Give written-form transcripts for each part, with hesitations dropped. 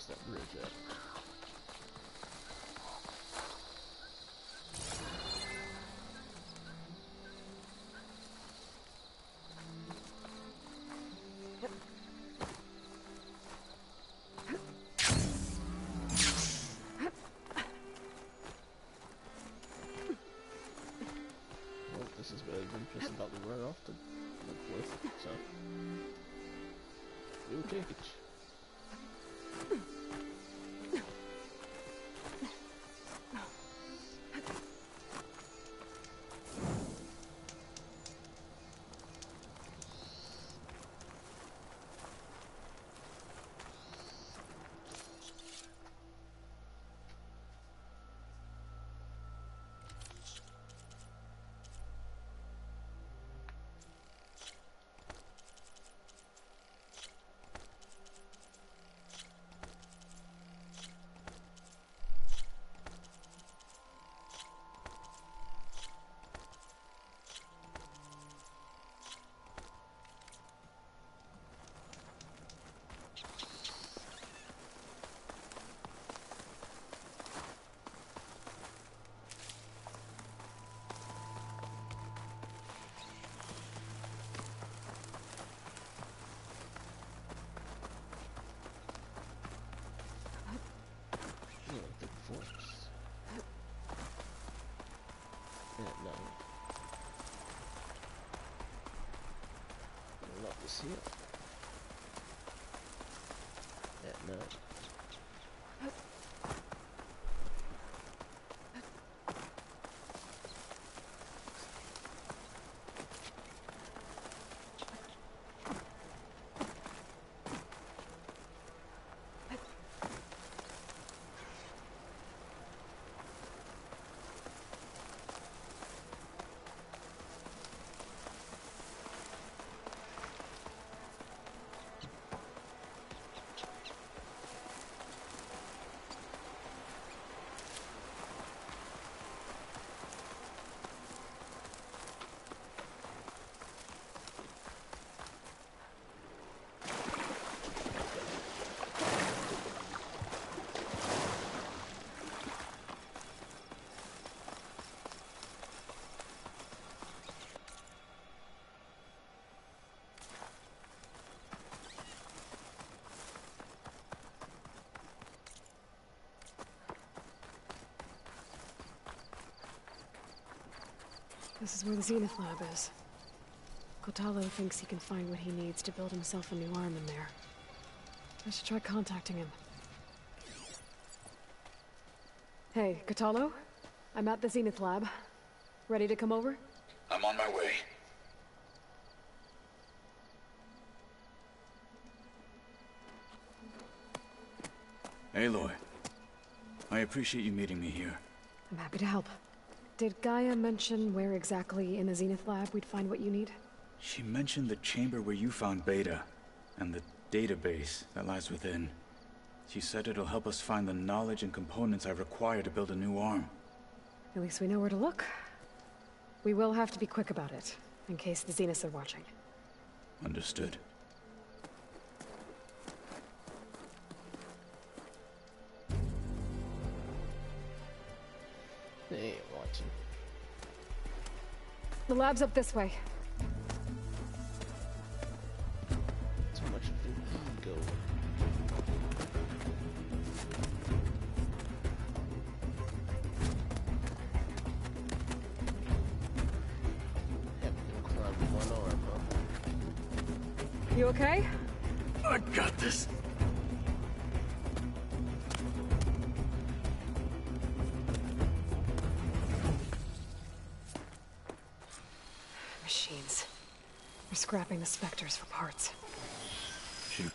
was that bridge at? Well, this is better than just about to run off the cliff, so we'll take it. See it at night. This is where the Zenith Lab is. Kotallo thinks he can find what he needs to build himself a new arm in there. I should try contacting him. Hey, Kotallo? I'm at the Zenith Lab. Ready to come over? I'm on my way. Aloy, I appreciate you meeting me here. I'm happy to help. Did Gaia mention where exactly in the Zenith Lab we'd find what you need? She mentioned the chamber where you found Beta, and the database that lies within. She said it'll help us find the knowledge and components I require to build a new arm. At least we know where to look. We will have to be quick about it, in case the Zeniths are watching. Understood. They ain't watching. The lab's up this way. Too much of an ego. Having to climb with one arm, huh? You okay? I got this. Machines. We're scrapping the Spectres for parts. Shoot.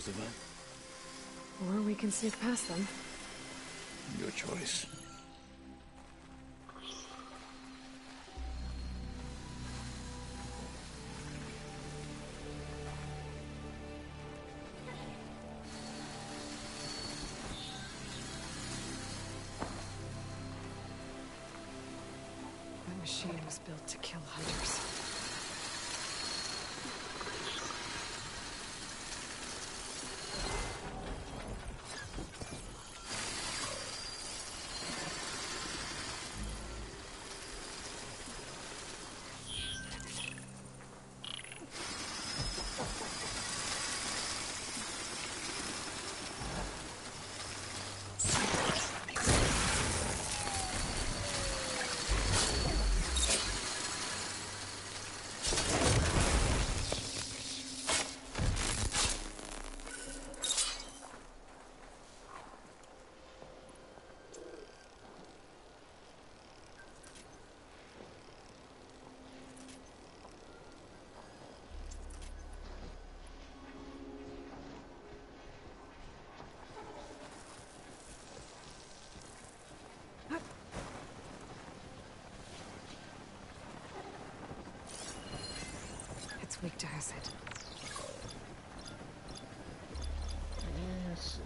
dispose of it? Or we can sneak past them. Your choice. That machine was built to kill hunters. It's weak to acid. Yes.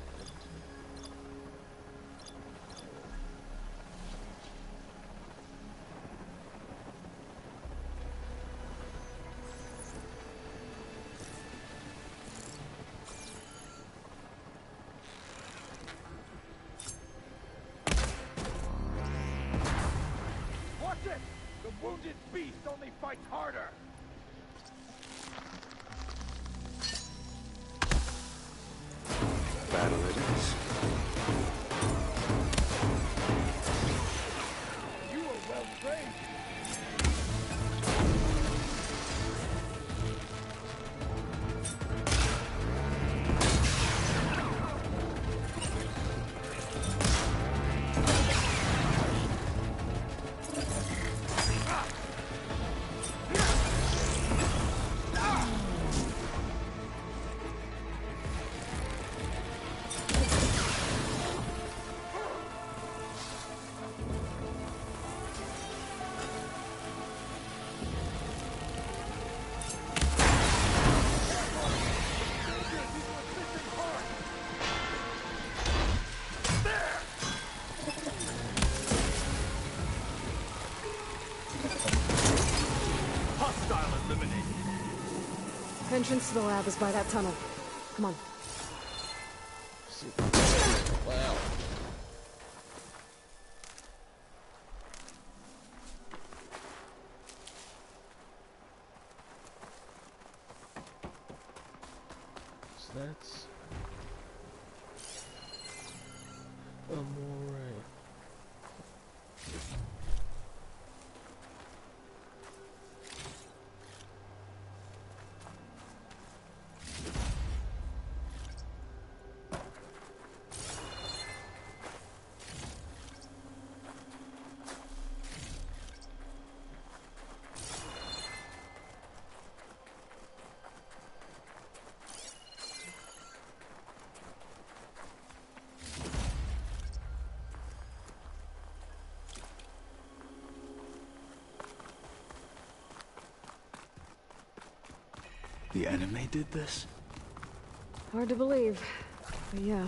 Watch it! The wounded beast only fights harder! Battle it is. You are well trained! Entrance to the lab is by that tunnel. Come on. See. Wow. So that's a moray. The enemy did this? Hard to believe, but yeah.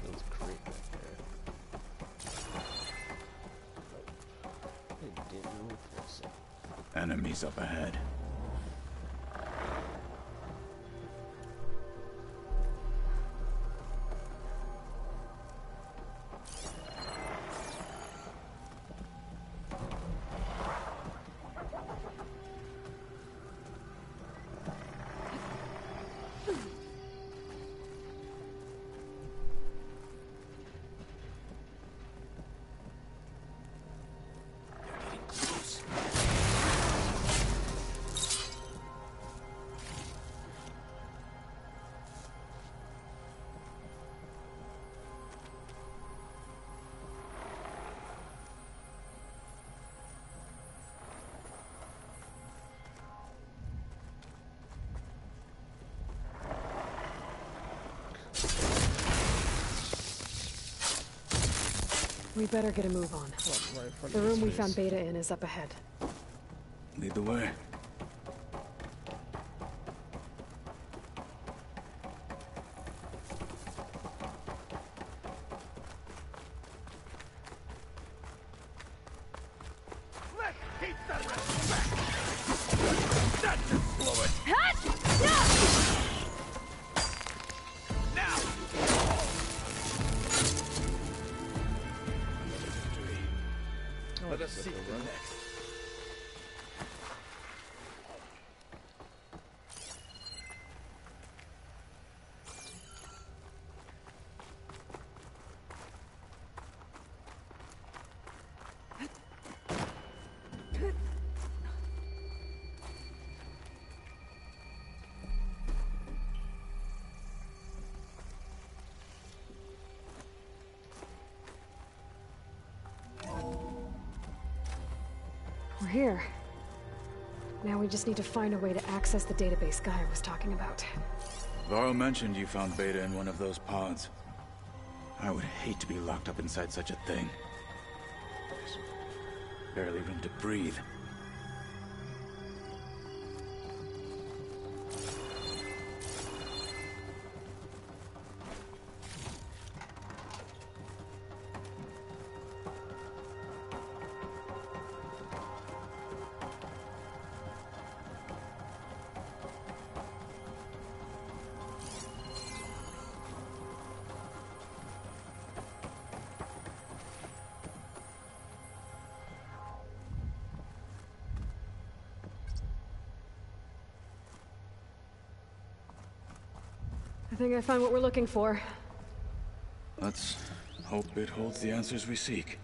Feels great back there. It didn't move for a second. Enemies up ahead. We better get a move on. Right in front The of his room we face. found Beta in is up ahead. Lead the way. Let's keep the respect! That's the fluid! Now! Let us seek the next. We're here. Now we just need to find a way to access the database Guy was talking about. Varro mentioned you found Beta in one of those pods. I would hate to be locked up inside such a thing. There's barely room to breathe. I think I found what we're looking for. Let's hope it holds the answers we seek.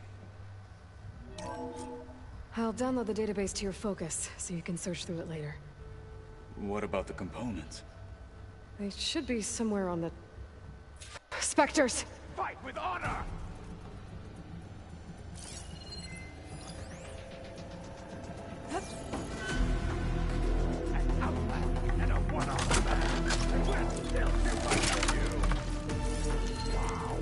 I'll download the database to your Focus, so you can search through it later. What about the components? They should be somewhere on the... Spectres! Fight with honor! An outlaw and a one-armed man! We're still too much for you! Wow!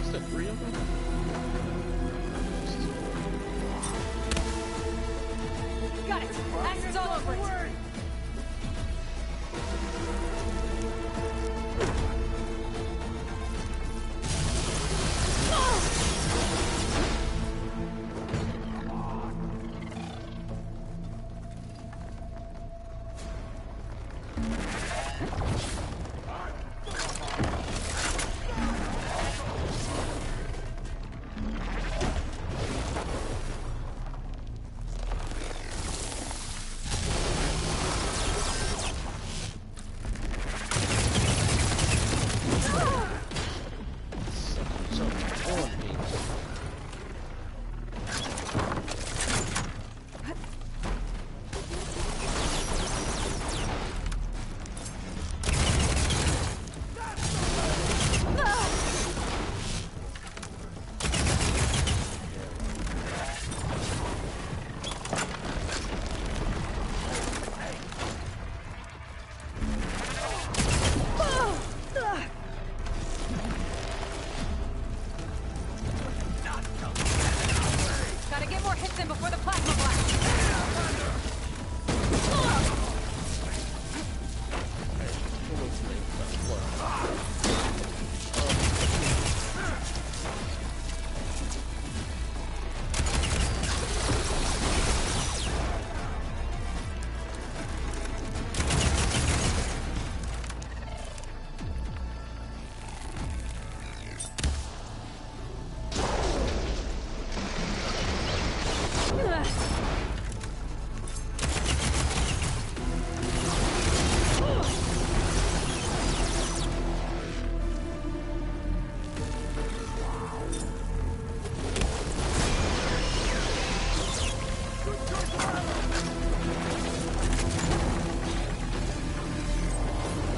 Is there 3 of them? Got it! Acid's all over it! Gotta get more hits in before the plasma blast!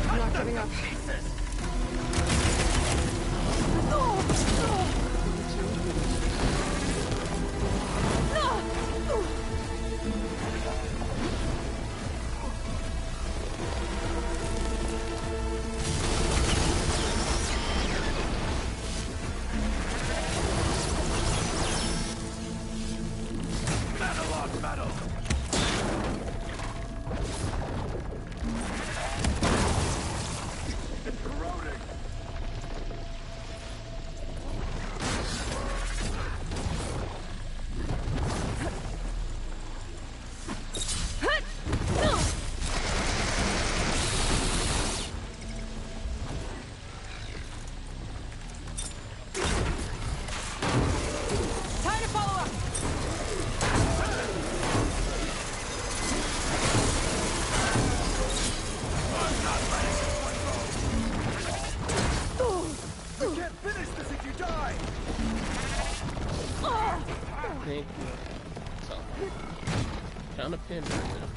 I'm not giving up. on metal! It's corroding! Time to follow up! You can't finish this if you die! Thank you. So, found a pin right now.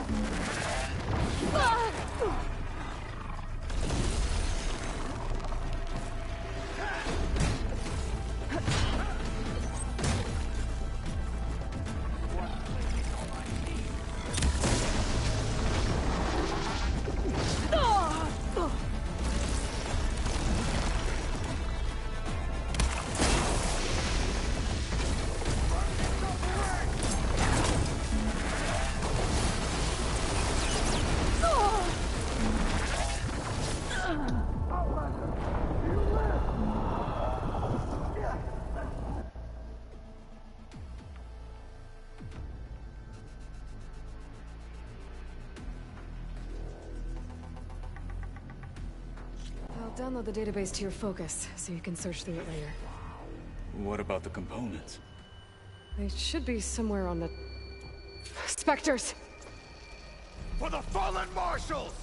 I'll download the database to your Focus, so you can search through it later. What about the components? They should be somewhere on the... Spectres! For the fallen marshals!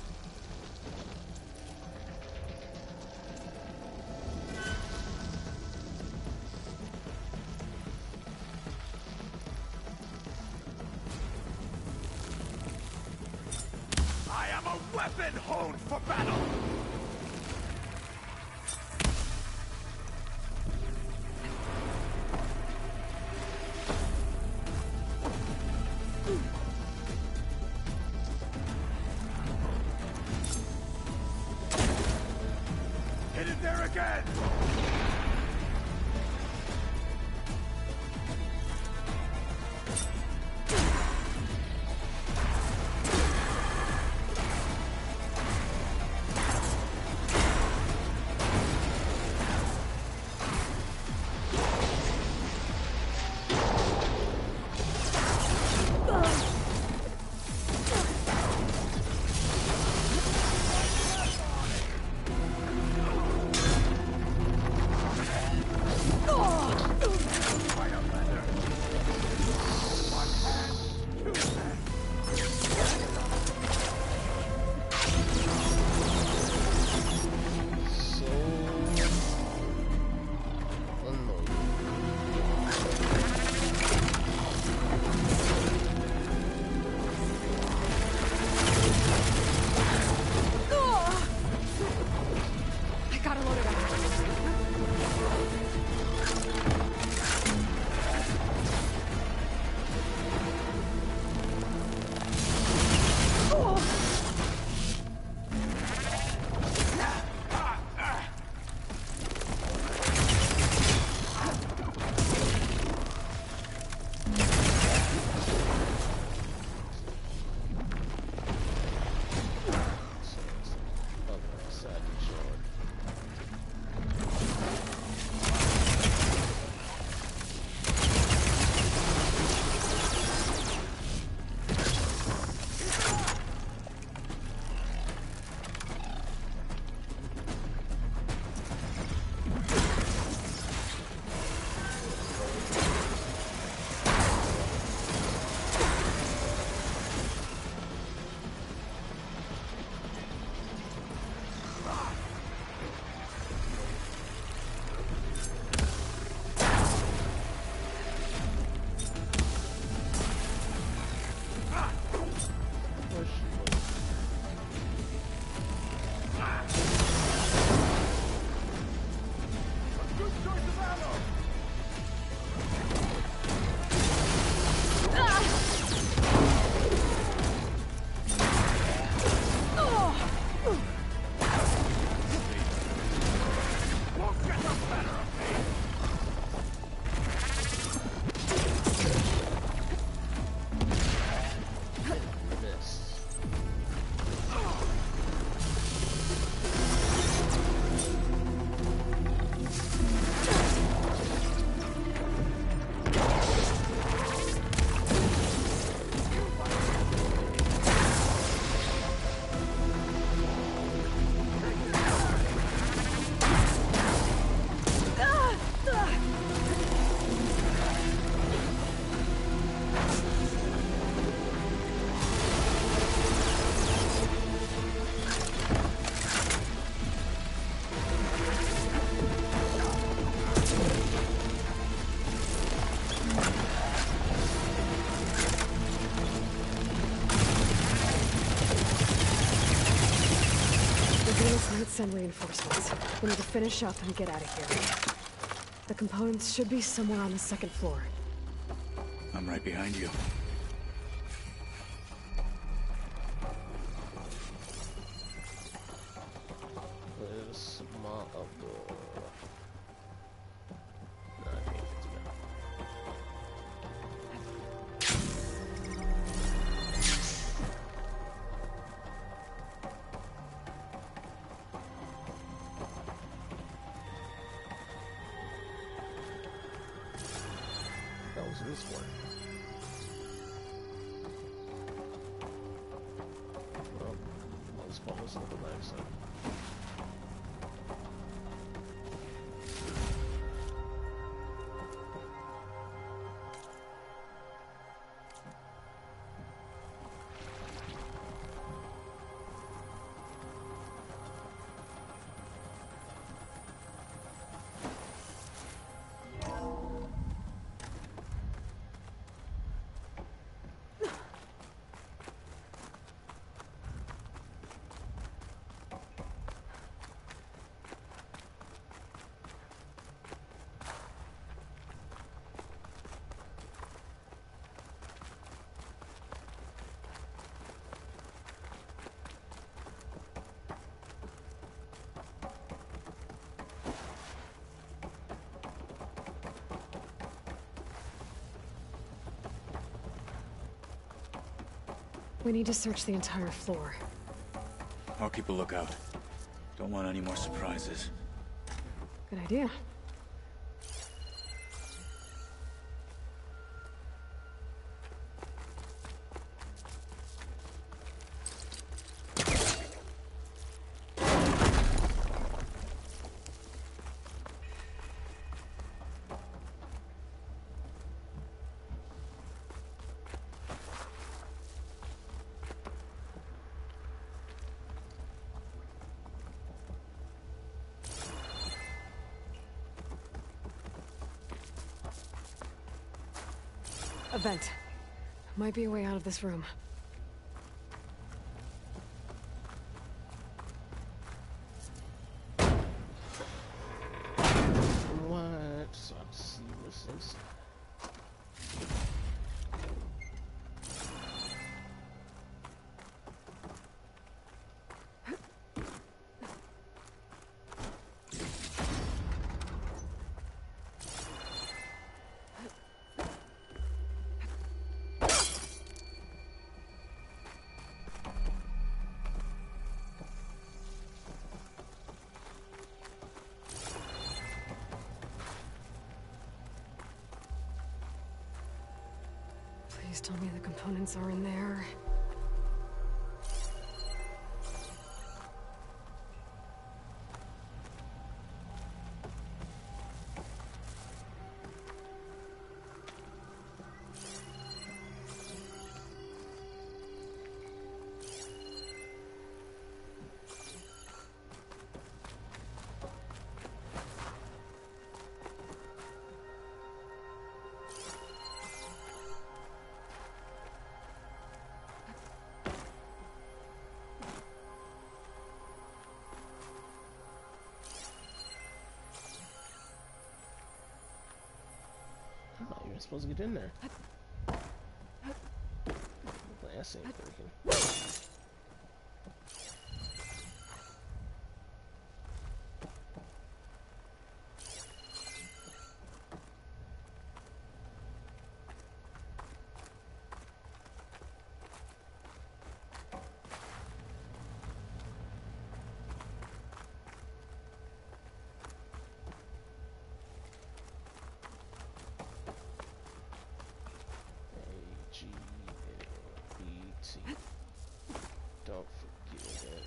I am a weapon honed for battle! Hit it there again! send reinforcements. We need to finish up and get out of here. The components should be somewhere on the second floor. I'm right behind you. There's more of the... No, I can't get to that. That was this one. Well, I'll spawn this on the knife side. We need to search the entire floor. I'll keep a lookout. Don't want any more surprises. Good idea. A vent. Might be a way out of this room. What? So I see what's inside. Please tell me the components are in there. I'm not even supposed to get in there. The ass ain't working. A-G-L-E-T. Don't forget it.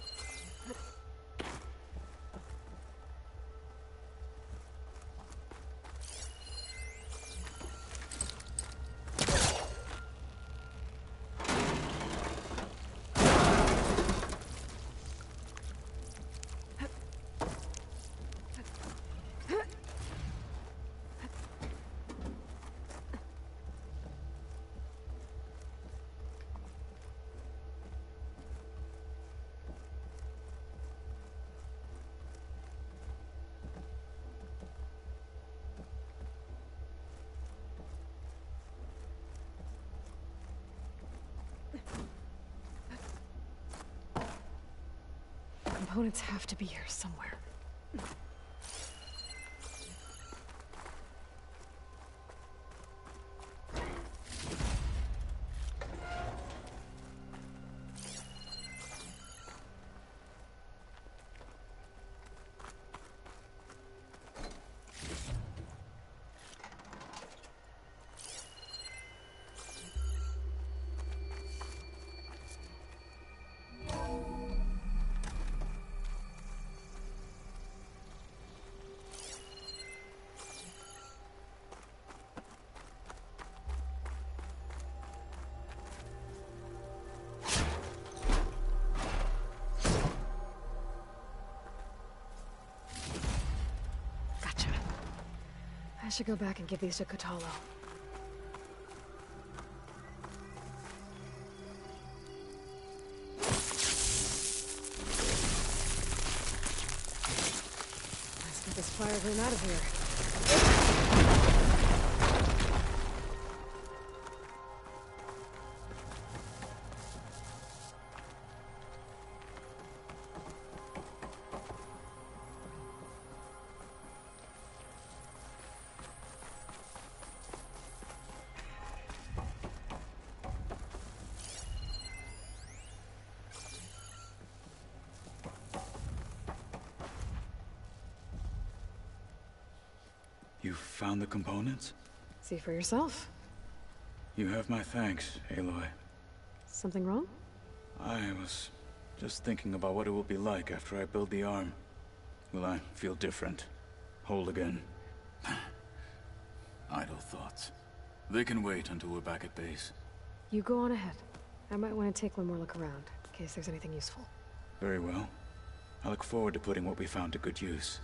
components have to be here somewhere. I should go back and give these to Kotallo. Let's get this fire burn out of here. You found the components? See for yourself. You have my thanks, Aloy. Something wrong? I was just thinking about what it will be like after I build the arm. Will I feel different? Whole again? Idle thoughts. They can wait until we're back at base. You go on ahead. I might want to take one more look around, in case there's anything useful. Very well. I look forward to putting what we found to good use.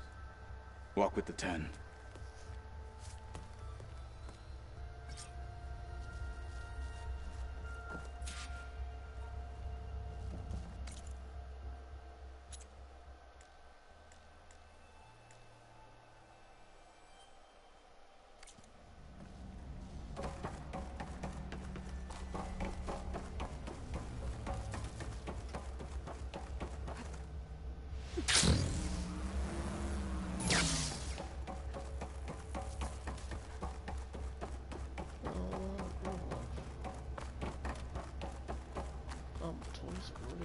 Walk with the 10.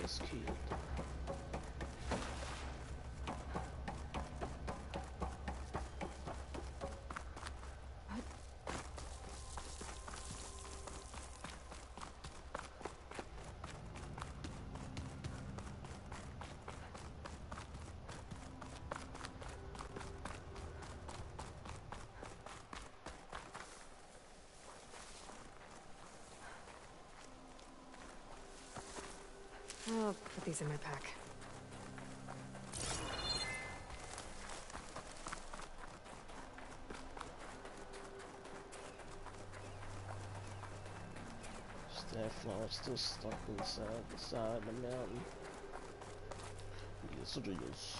This kid. I'll put these in my pack. Starflower still stuck inside the side of the mountain. Yes, it is.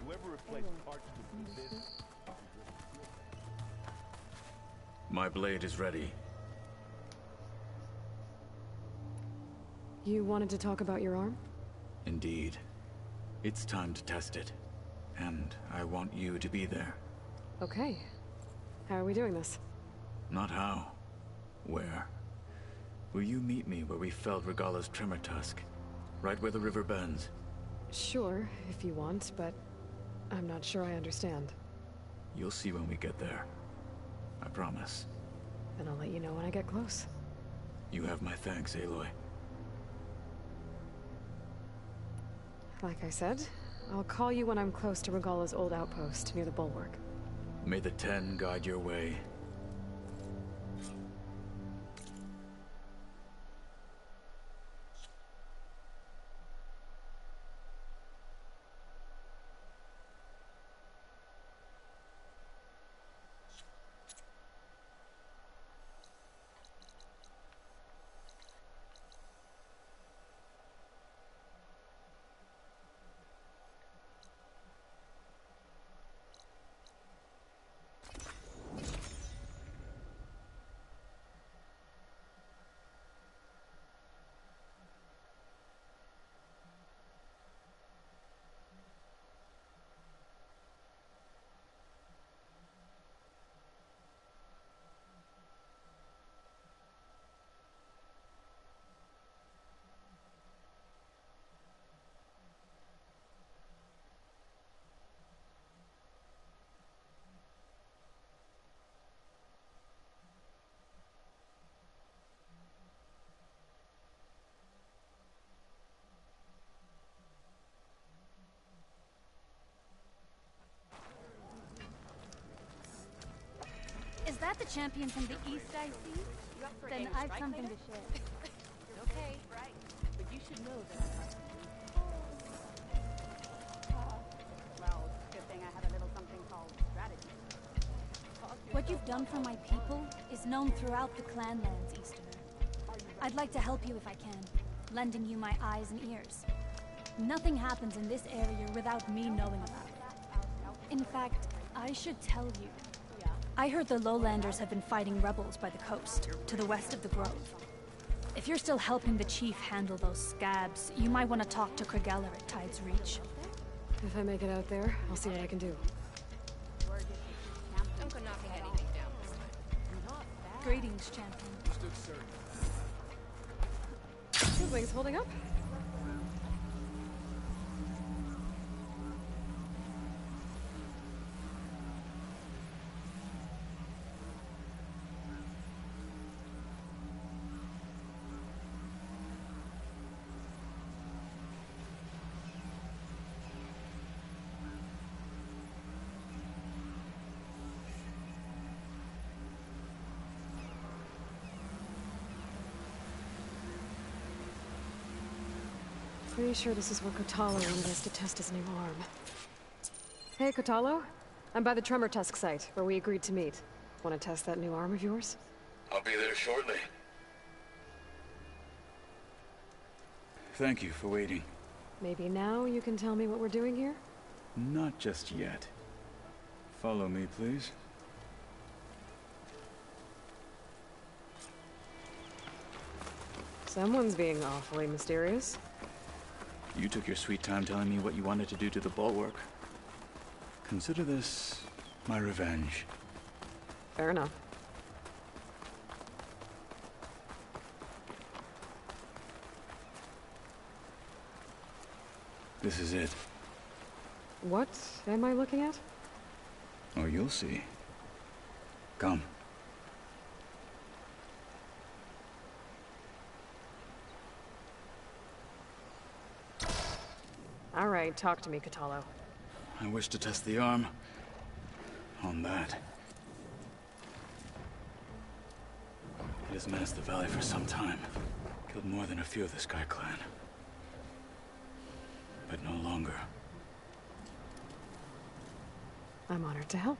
Whoever replaced parts with this My blade is ready. You wanted to talk about your arm? Indeed. It's time to test it. And I want you to be there. Okay. How are we doing this? Not how. Where? Will you meet me where we felled Regalla's tremor tusk? Right where the river bends? Sure, if you want, but I'm not sure I understand. You'll see when we get there. I promise. Then I'll let you know when I get close. You have my thanks, Aloy. Like I said, I'll call you when I'm close to Regalla's old outpost near the bulwark. May the Ten guide your way. Is that the champion from the east I see? Then I've something to share. Okay, right. But you should know that Well, good thing I had a little something called strategy. What you've done for my people is known throughout the Clanlands, Easterner. I'd like to help you if I can, lending you my eyes and ears. Nothing happens in this area without me knowing about it. In fact, I should tell you. I heard the Lowlanders have been fighting rebels by the coast, to the west of the Grove. If you're still helping the chief handle those scabs, you might want to talk to Krigella at Tide's Reach. If I make it out there, I'll see what I can do. I'm not knocking anything down this time. Greetings, champion. His wings holding up? Pretty sure this is where Kotallo wanted us to test his new arm. Hey, Kotallo. I'm by the Tremor Tusk site, where we agreed to meet. Want to test that new arm of yours? I'll be there shortly. Thank you for waiting. Maybe now you can tell me what we're doing here? Not just yet. Follow me, please. Someone's being awfully mysterious. You took your sweet time telling me what you wanted to do to the bulwark. Consider this my revenge. Fair enough. This is it. What am I looking at? Oh, you'll see. Come. All right, talk to me, Kotallo. I wish to test the arm on that. It has menaced the valley for some time. Killed more than a few of the Sky Clan. But no longer. I'm honored to help.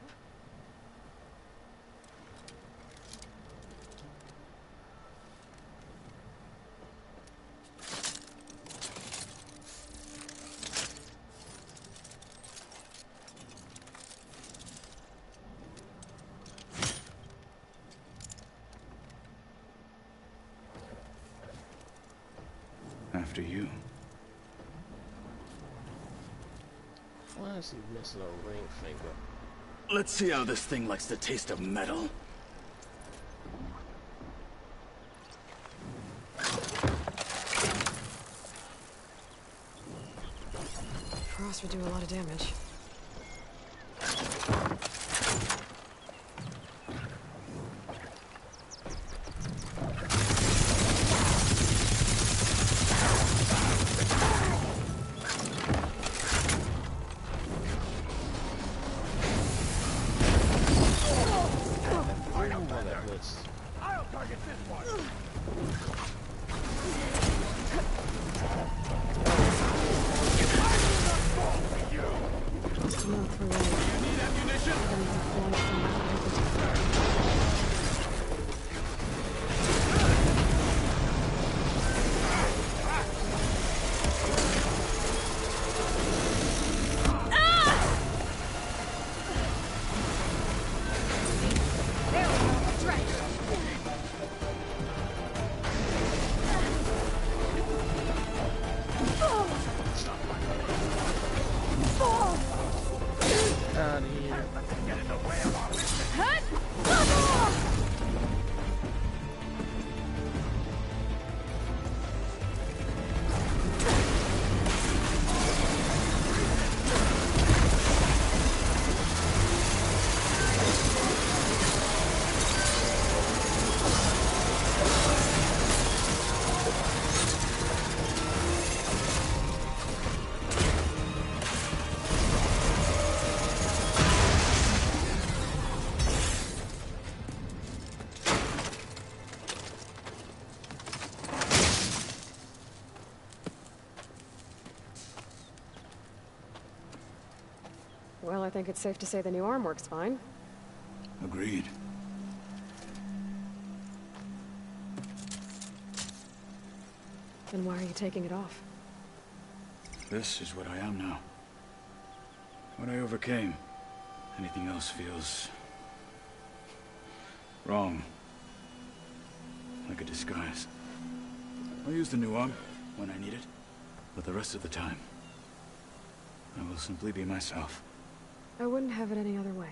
after you. Why is he missing a ring finger? Let's see how this thing likes the taste of metal. Frost would do a lot of damage. I'll target this one. No through life. You need ammunition? Out of here. Get in the way of our mission. Well, I think it's safe to say the new arm works fine. Agreed. Then why are you taking it off? This is what I am now. What I overcame. Anything else feels... wrong. Like a disguise. I'll use the new arm when I need it. But the rest of the time, I will simply be myself. I wouldn't have it any other way.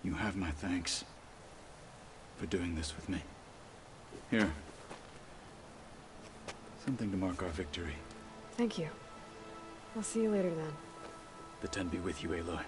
You have my thanks for doing this with me. Here. Something to mark our victory. Thank you. I'll see you later then. The Ten be with you, Aloy.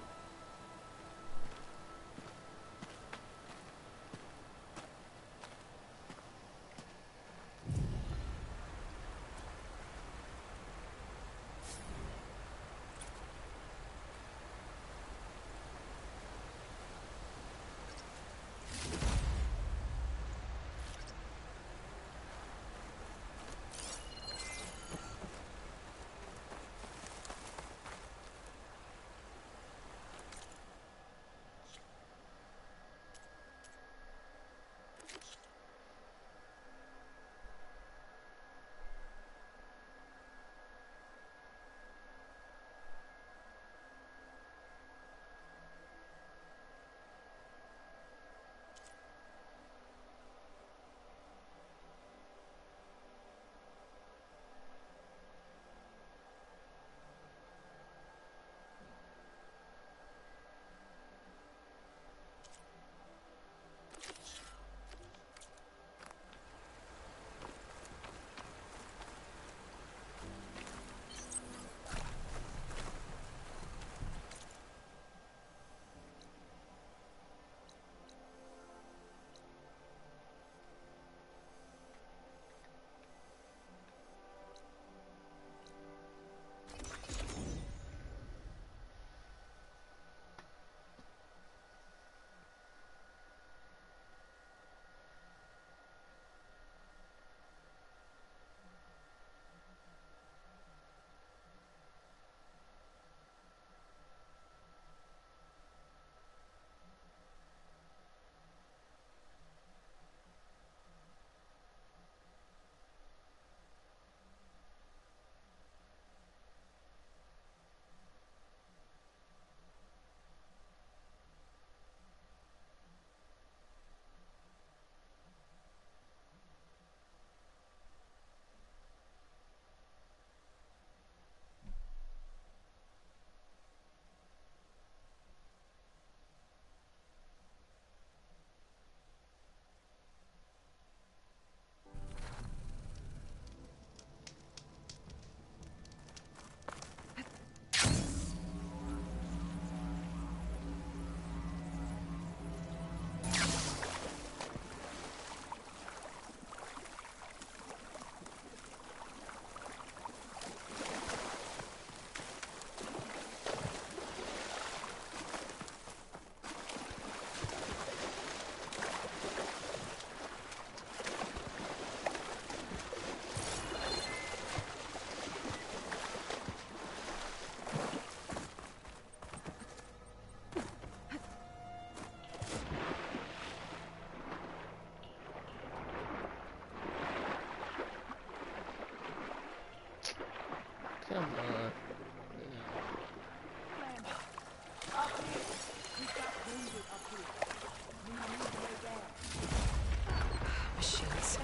Machines.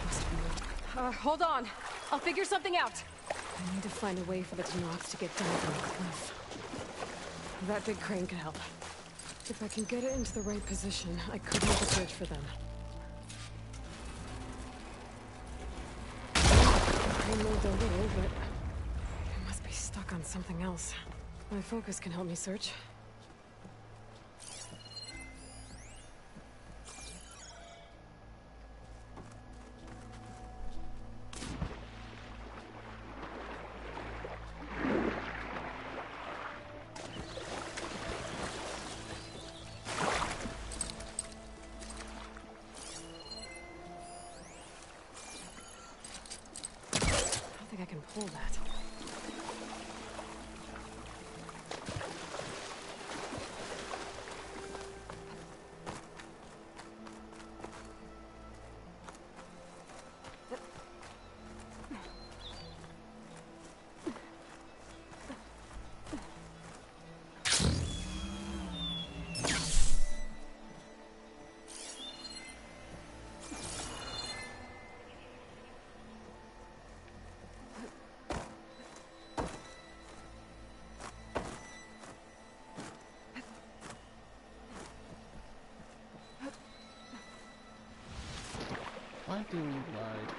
Must have moved. Hold on. I'll figure something out. I need to find a way for the Tanox to get down from the cliff. That big crane could help. If I can get it into the right position, I could make a bridge for them. The crane moved a little, but it must be stuck on something else. My focus can help me search. I think I can pull that. Why do we ride?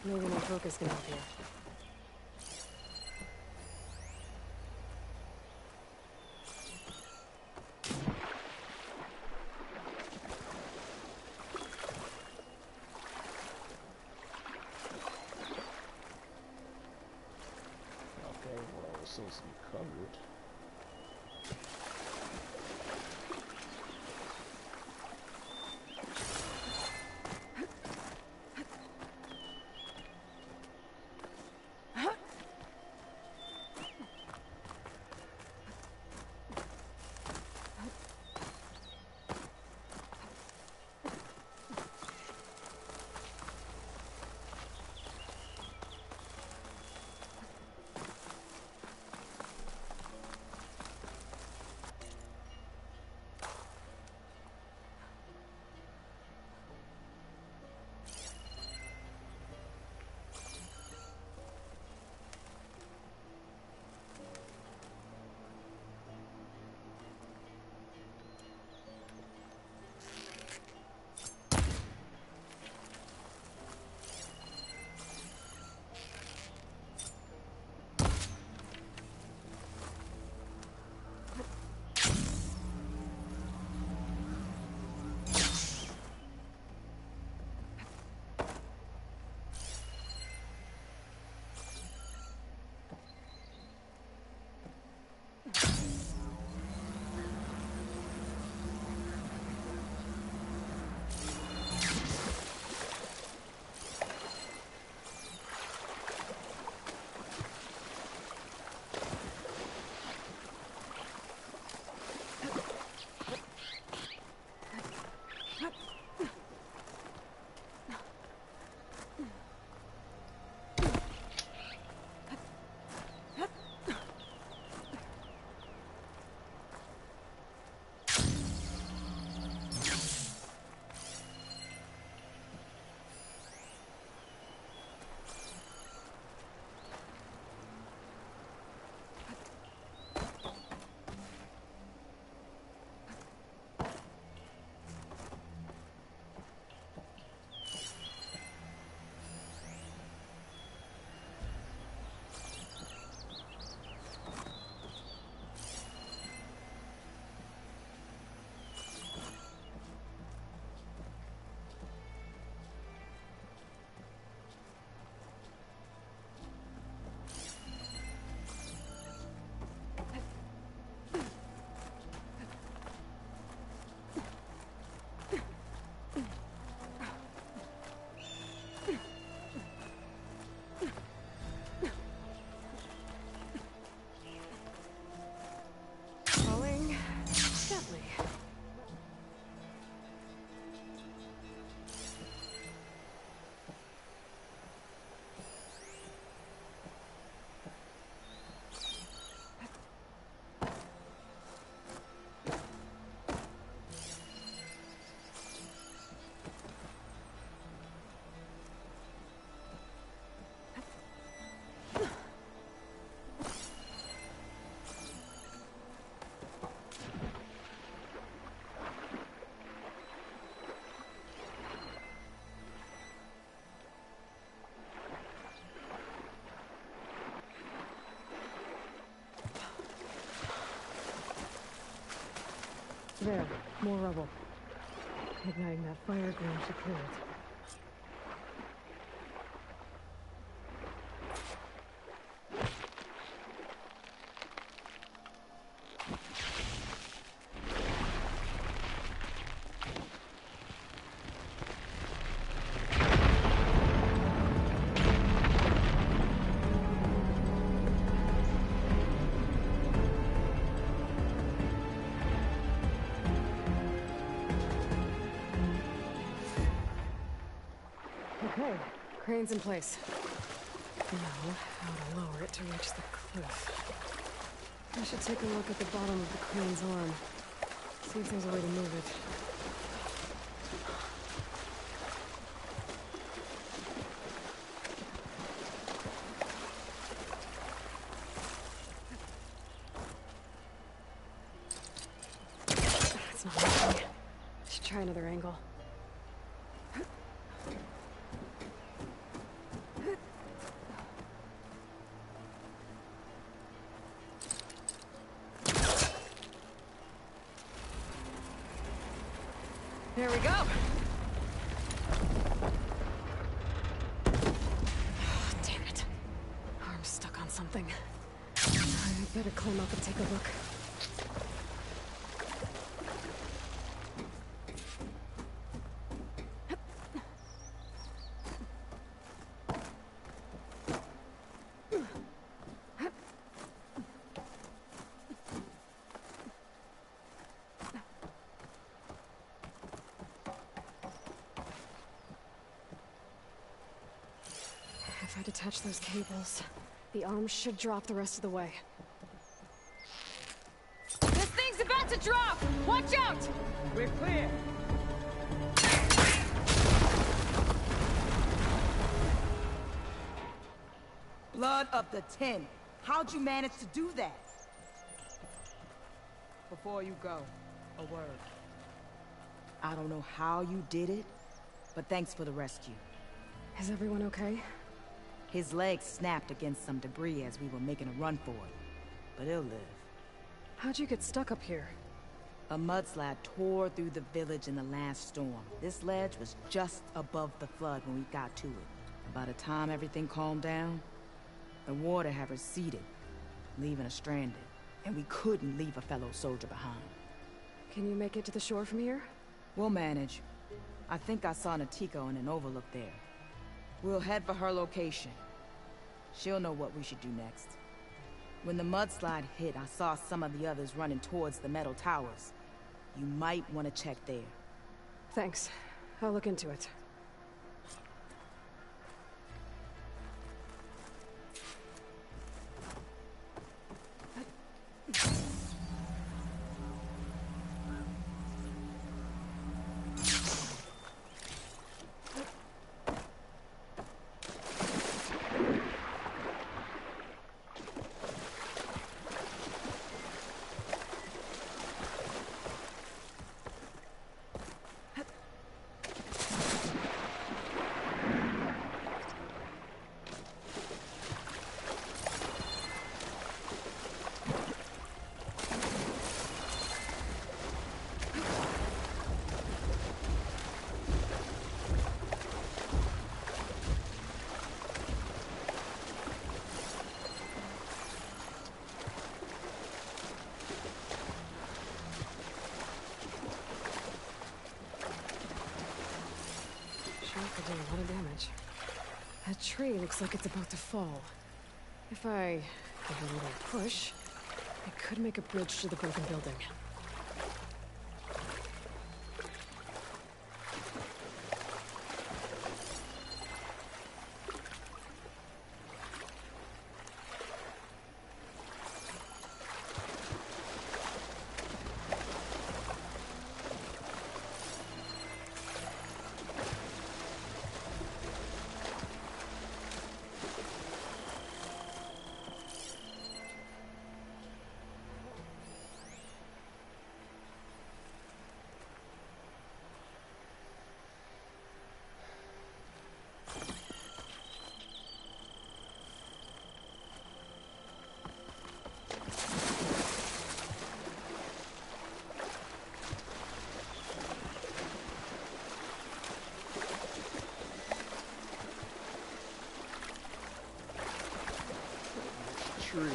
Maybe my focus can help here. Okay, well, this seems to be covered. There, more rubble. Igniting that fire ground should clear it. Okay, crane's in place. Now, how to lower it to reach the cliff. I should take a look at the bottom of the crane's arm. See if there's a way to move it. That's not working. Should try another angle. There we go! Oh, damn it. Arm's stuck on something. I better climb up and take a look. If I detach those cables, the arm should drop the rest of the way. This thing's about to drop! Watch out! We're clear. Blood of the 10. How'd you manage to do that? Before you go, a word. I don't know how you did it, but thanks for the rescue. Is everyone okay? His legs snapped against some debris as we were making a run for it, but he'll live. How'd you get stuck up here? A mudslide tore through the village in the last storm. This ledge was just above the flood when we got to it. By the time everything calmed down, the water had receded, leaving us stranded, and we couldn't leave a fellow soldier behind. Can you make it to the shore from here? We'll manage. I think I saw Natiko in an overlook there. We'll head for her location. She'll know what we should do next. When the mudslide hit, I saw some of the others running towards the metal towers. You might want to check there. Thanks. I'll look into it. Could do a lot of damage. That tree looks like it's about to fall. If I give it a little push, I could make a bridge to the broken building. true.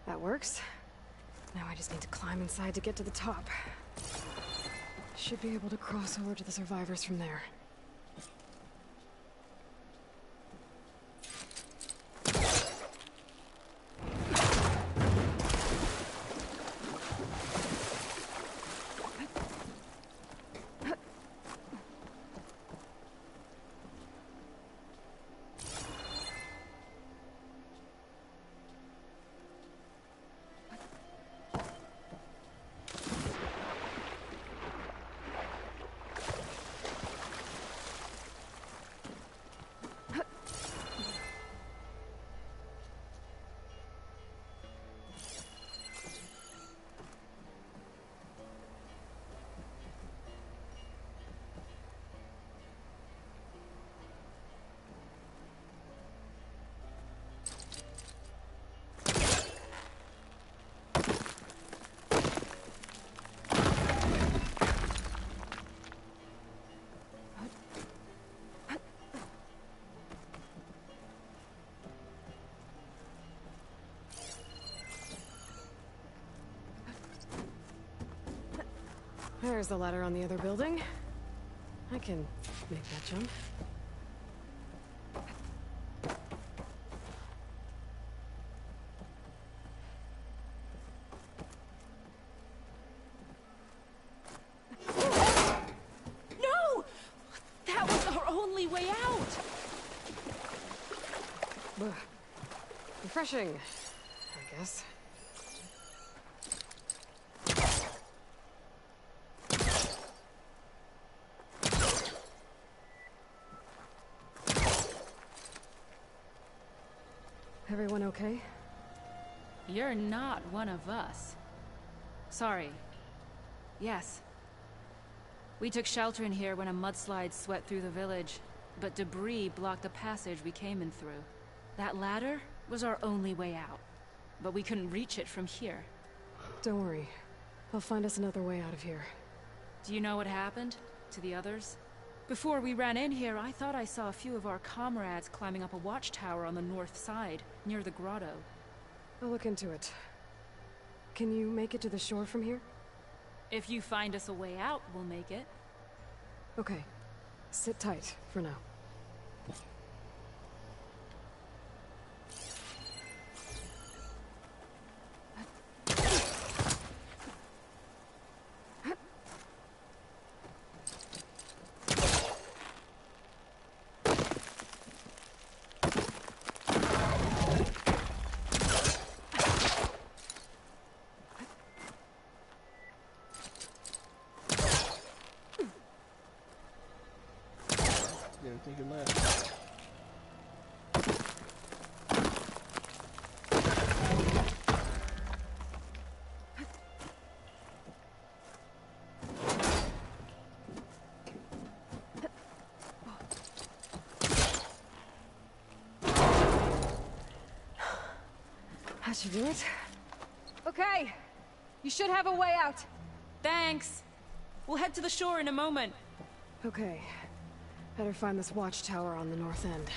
That works. Now I just need to climb inside to get to the top. Should be able to cross over to the survivors from there. There's the ladder on the other building. I can make that jump. No! That was our only way out! Ugh. Refreshing, I guess. Everyone okay? You're not one of us. Sorry. Yes. We took shelter in here when a mudslide swept through the village, but debris blocked the passage we came in through. That ladder was our only way out, but we couldn't reach it from here. Don't worry. I'll find us another way out of here. Do you know what happened to the others? Before we ran in here, I thought I saw a few of our comrades climbing up a watchtower on the north side, near the grotto. I'll look into it. Can you make it to the shore from here? If you find us a way out, we'll make it. Okay. Sit tight for now. Didn't think it left. That should do it. Okay. You should have a way out. Thanks. We'll head to the shore in a moment. Okay. Better find this watchtower on the north end.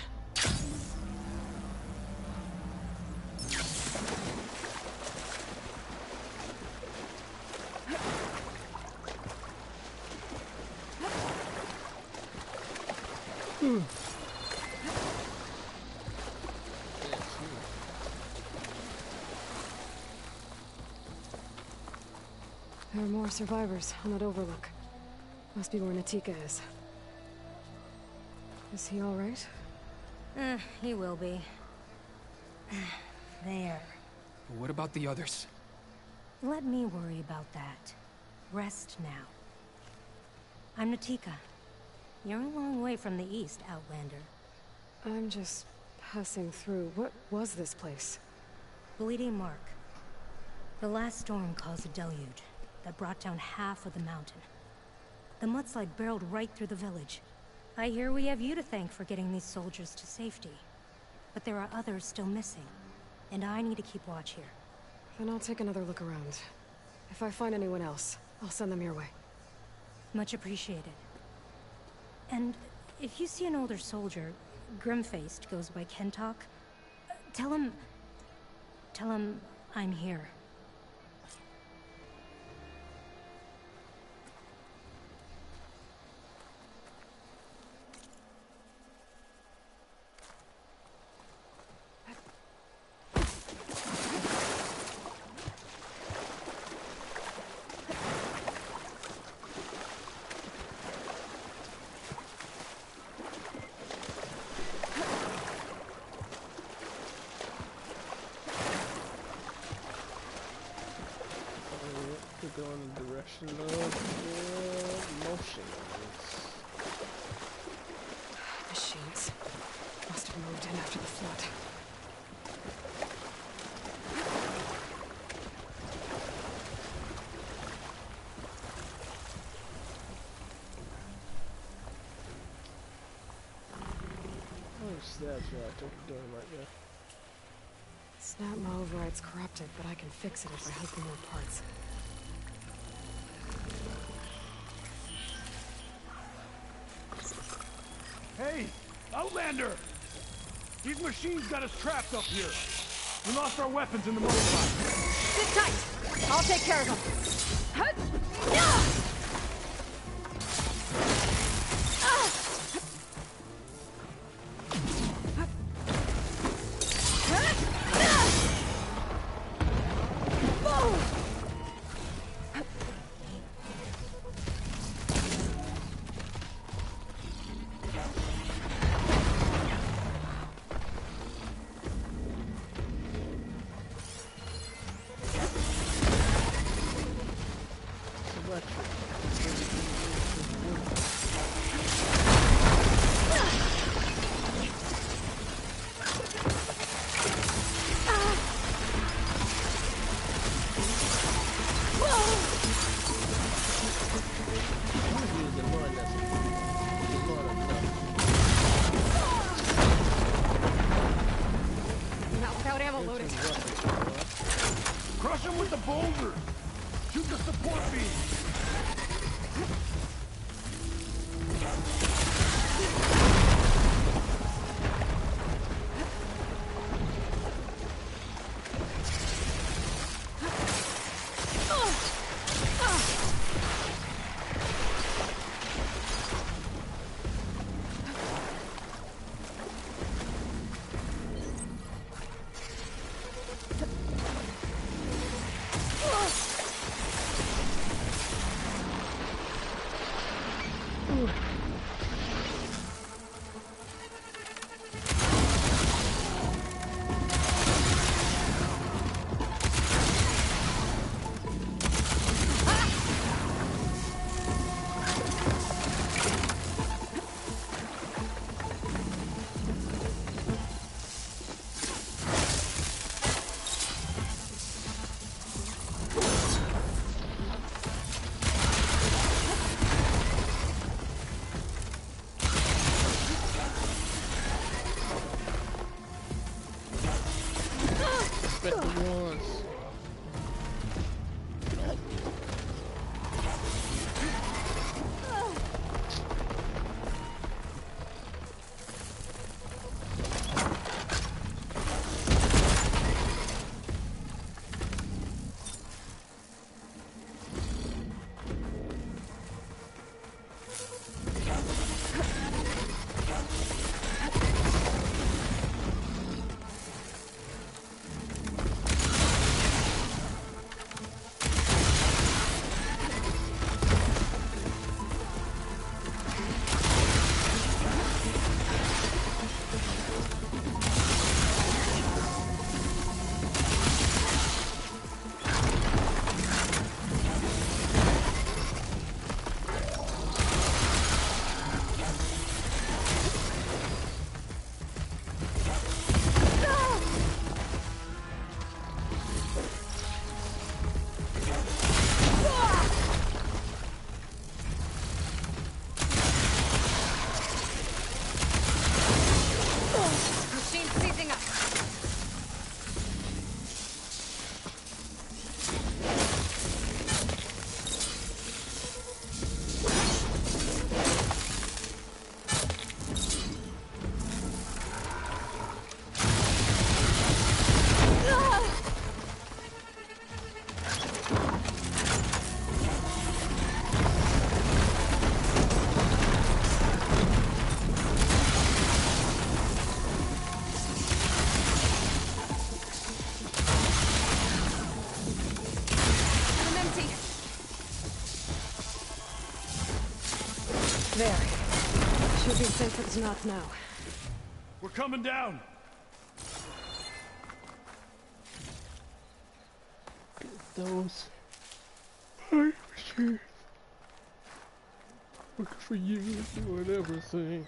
There are more survivors on that overlook. Must be where Natika is. Is he all right? He will be. There. What about the others? Let me worry about that. Rest now. I'm Natika. You're a long way from the east, Outlander. I'm just passing through. What was this place? Bleeding Mark. The last storm caused a deluge that brought down half of the mountain. The mudslide barreled right through the village. I hear we have you to thank for getting these soldiers to safety. But there are others still missing, and I need to keep watch here. Then I'll take another look around. If I find anyone else, I'll send them your way. Much appreciated. And if you see an older soldier, grim-faced, goes by Kentok, tell him I'm here. Go in the direction of motion. Machines. Must have moved in after the flood. Oh, that's right. I took the dynamite, yeah. Snap my override's corrupted, but I can fix it if I hook in more parts. Hey, Outlander! These machines got us trapped up here. We lost our weapons in the motorcycle. Sit tight! I'll take care of them. Crush them with the boulders! Shoot the support beam! There. Should be safe for the knots now. We're coming down! Those time machines. Working for years, doing everything.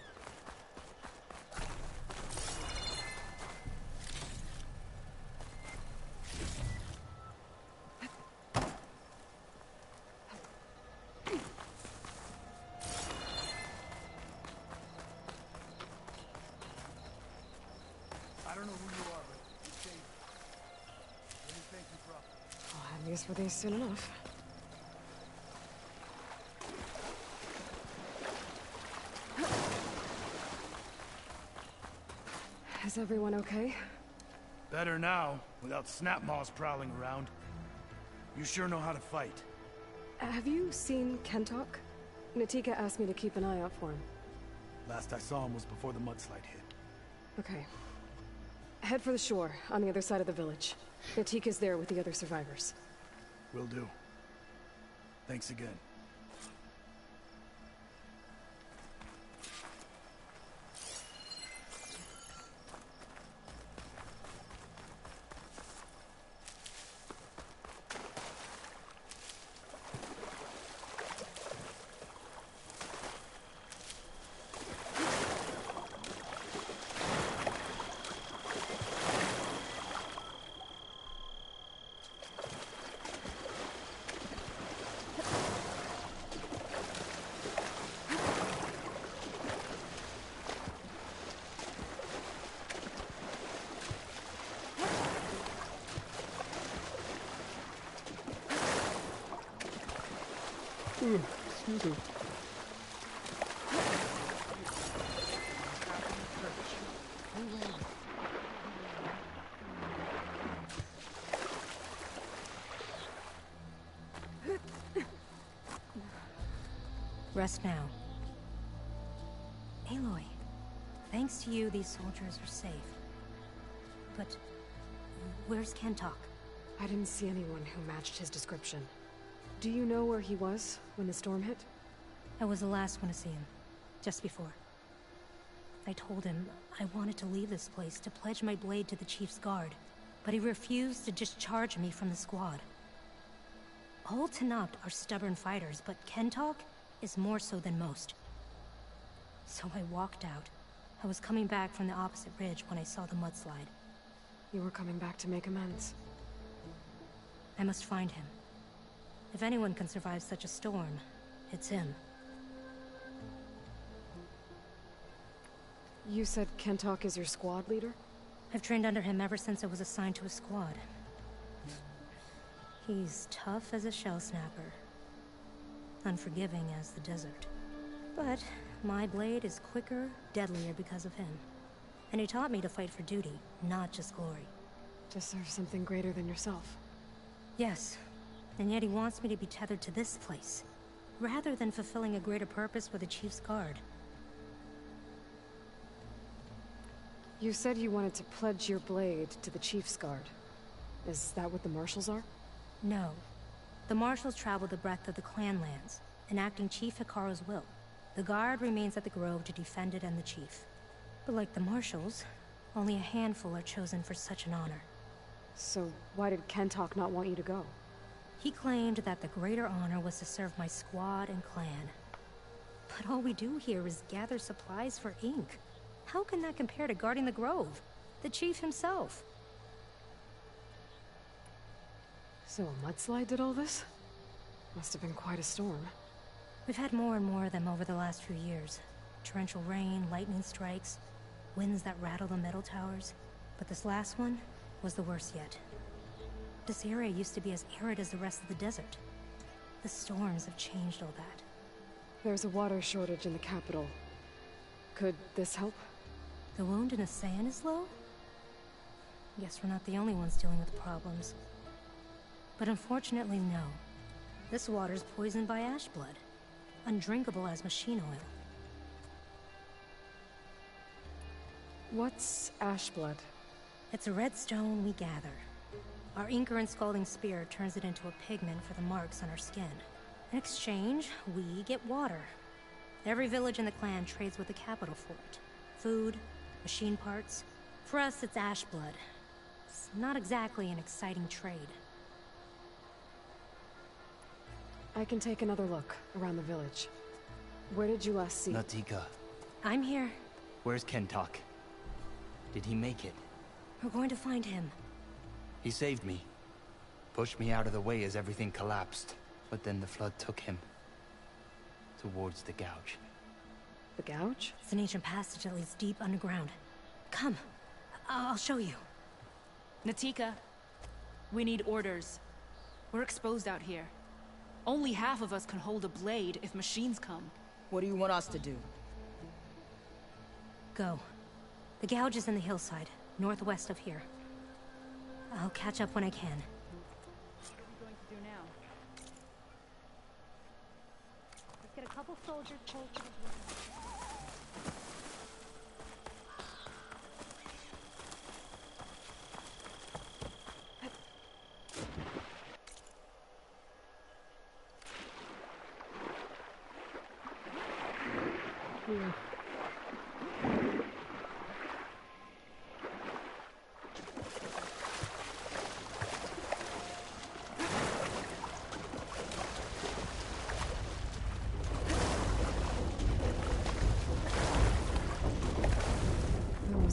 I don't know who you are, but you saved me. Let me thank you properly. I'll have use for these soon enough. Is everyone okay? Better now, without Snapmaws prowling around. You sure know how to fight. Have you seen Kentok? Natika asked me to keep an eye out for him. Last I saw him was before the mudslide hit. Okay. Head for the shore, on the other side of the village. Natika's there with the other survivors. Will do. Thanks again. Excuse me. Rest now. Aloy, thanks to you, these soldiers are safe. But where's Kentok? I didn't see anyone who matched his description. Do you know where he was when the storm hit? I was the last one to see him, just before. I told him I wanted to leave this place to pledge my blade to the Chief's guard, but he refused to discharge me from the squad. All Tenakth are stubborn fighters, but Kentok is more so than most. So I walked out. I was coming back from the opposite ridge when I saw the mudslide. You were coming back to make amends. I must find him. If anyone can survive such a storm, it's him. You said Kentok is your squad leader? I've trained under him ever since I was assigned to a squad. He's tough as a shell snapper. Unforgiving as the desert. But my blade is quicker, deadlier because of him. And he taught me to fight for duty, not just glory. To serve something greater than yourself. Yes, and yet he wants me to be tethered to this place, rather than fulfilling a greater purpose with the Chief's guard. You said you wanted to pledge your blade to the Chief's guard. Is that what the Marshals are? No. The Marshals travel the breadth of the Clanlands, enacting Chief Hekarro's will. The guard remains at the Grove to defend it and the Chief. But like the Marshals, only a handful are chosen for such an honor. So why did Kentok not want you to go? He claimed that the greater honor was to serve my squad and clan. But all we do here is gather supplies for ink. How can that compare to guarding the Grove? The Chief himself. So a mudslide did all this? Must have been quite a storm. We've had more and more of them over the last few years. Torrential rain, lightning strikes, winds that rattle the metal towers. But this last one was the worst yet. This area used to be as arid as the rest of the desert. The storms have changed all that. There's a water shortage in the capital. Could this help? The wound in Asayan is low? Guess we're not the only ones dealing with problems. But unfortunately, no. This water's poisoned by ash blood. Undrinkable as machine oil. What's ash blood? It's a red stone we gather. Our Inker and Scalding Spear turns it into a pigment for the marks on our skin. In exchange, we get water. Every village in the clan trades with the capital for it. Food, machine parts. For us, it's ash blood. It's not exactly an exciting trade. I can take another look around the village. Where did you last see? Natika, I'm here. where's Kentok? Did he make it? We're going to find him. He saved me. Pushed me out of the way as everything collapsed. But then the flood took him. Towards the gouge. The gouge? It's an ancient passage that leads deep underground. Come. I'll show you. Natika, we need orders. We're exposed out here. Only half of us can hold a blade if machines come. What do you want us to do? Go. The gouge is in the hillside, northwest of here. I'll catch up when I can. What are we going to do now? Let's get a couple soldiers close to the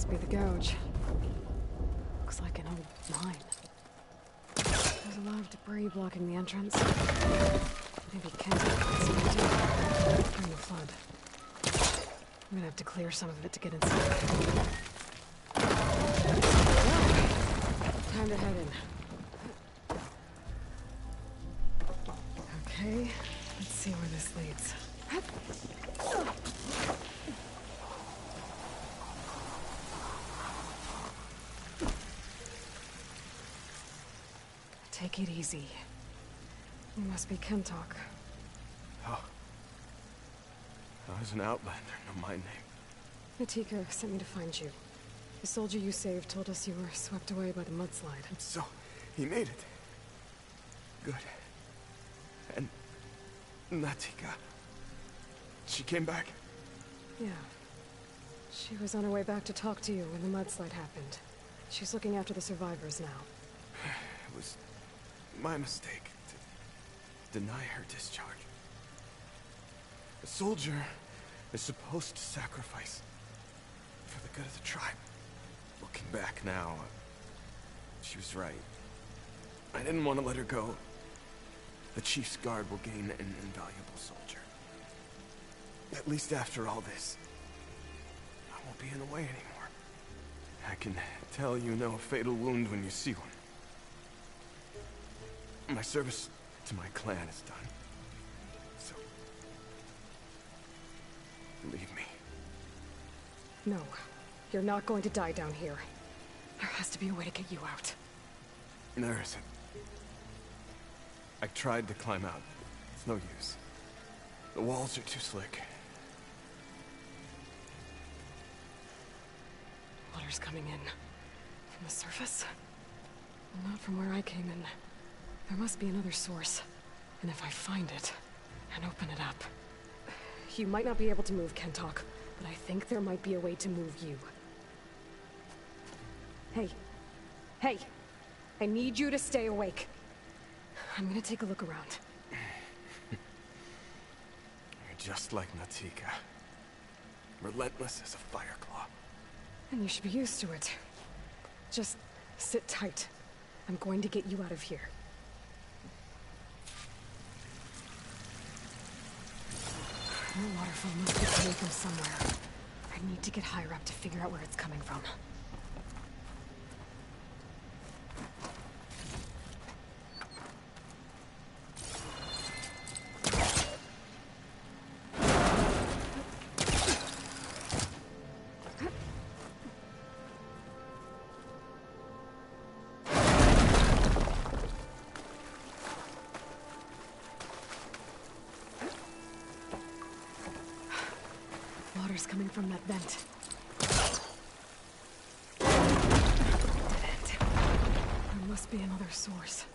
Be the gouge. Looks like an old mine. There's a lot of debris blocking the entrance. Maybe Kent had something to do during the flood. I'm gonna have to clear some of it to get inside. Time to head in. Okay, let's see where this leads. Take it easy. You must be Kentok. Oh. I was an outlander, no my name. Natika sent me to find you. The soldier you saved told us you were swept away by the mudslide. So, he made it. Good. And Natika, she came back? Yeah. She was on her way back to talk to you when the mudslide happened. She's looking after the survivors now. It was my mistake to deny her discharge. A soldier is supposed to sacrifice for the good of the tribe. Looking back now, she was right. I didn't want to let her go. The Chief's Guard will gain an invaluable soldier. At least after all this, I won't be in the way anymore. I can tell you know a fatal wound when you see one. My service to my clan is done. So, leave me. No, you're not going to die down here. There has to be a way to get you out. There isn't. I tried to climb out. It's no use. The walls are too slick. Water's coming in. From the surface? Not from where I came in. There must be another source. And if I find it, and open it up... You might not be able to move, Kentok, but I think there might be a way to move you. Hey. Hey! I need you to stay awake. I'm gonna take a look around. You're just like Natika. Relentless as a fireclaw. And you should be used to it. Just sit tight. I'm going to get you out of here. The waterfall must be coming from somewhere. I need to get higher up to figure out where it's coming from. Water's coming from that vent. Dead end. There must be another source.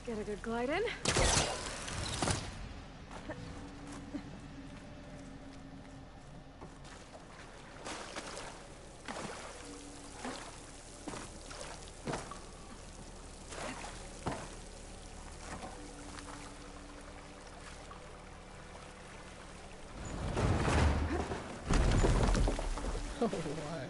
Get a good glide in. Oh, why?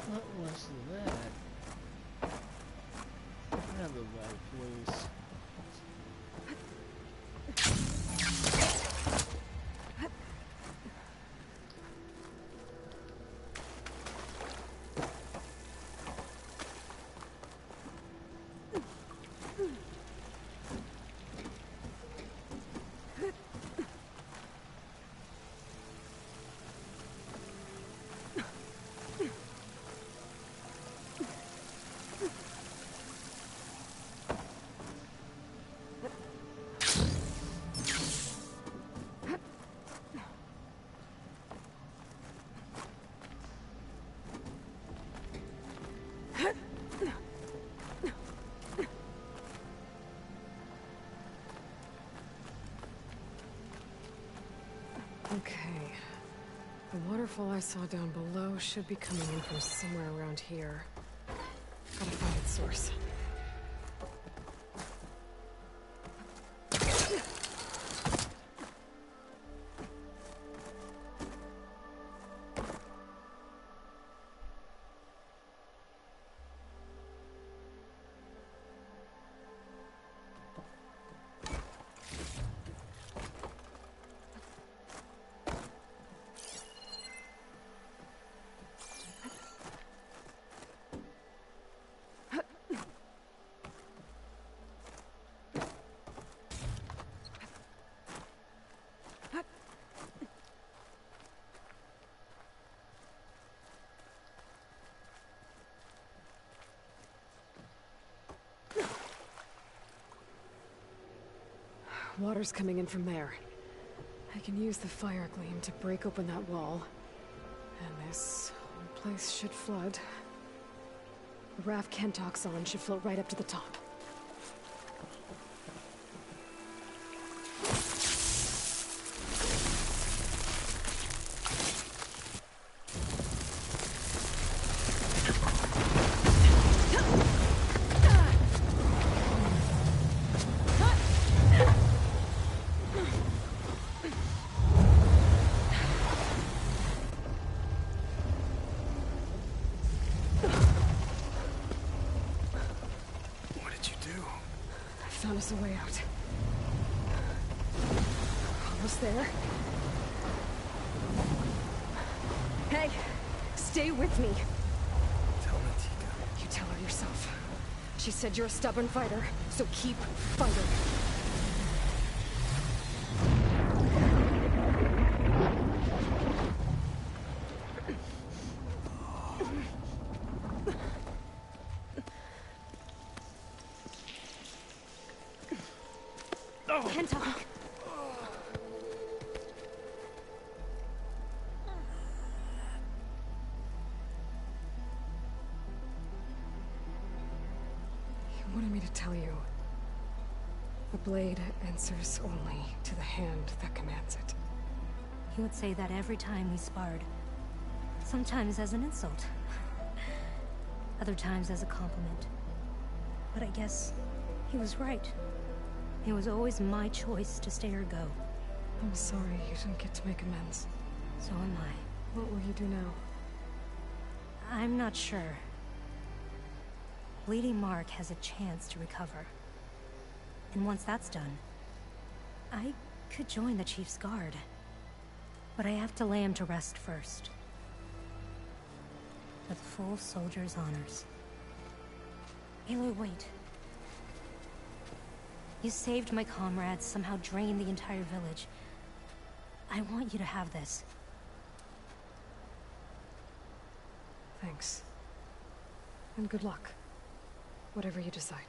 What was that? Grab the ladder, please. Okay. The waterfall I saw down below should be coming in from somewhere around here. Gotta find its source. Water's coming in from there. I can use the fire gleam to break open that wall. And this whole place should flood. The raft Kentock's on should float right up to the top. Found us a way out. Almost there. Hey, stay with me. Tell me, Tika. You tell her yourself. She said you're a stubborn fighter, so keep fighting. Kentock. You wanted me to tell you. The blade answers only to the hand that commands it. He would say that every time we sparred. Sometimes as an insult. Other times as a compliment. But I guess he was right. It was always my choice to stay or go. I'm sorry you didn't get to make amends. So am I. What will you do now? I'm not sure. Bleeding Mark has a chance to recover. And once that's done, I could join the Chief's Guard. But I have to lay him to rest first. With full soldier's honors. Aloy, wait. You saved my comrades, somehow drained the entire village. I want you to have this. Thanks. And good luck. Whatever you decide.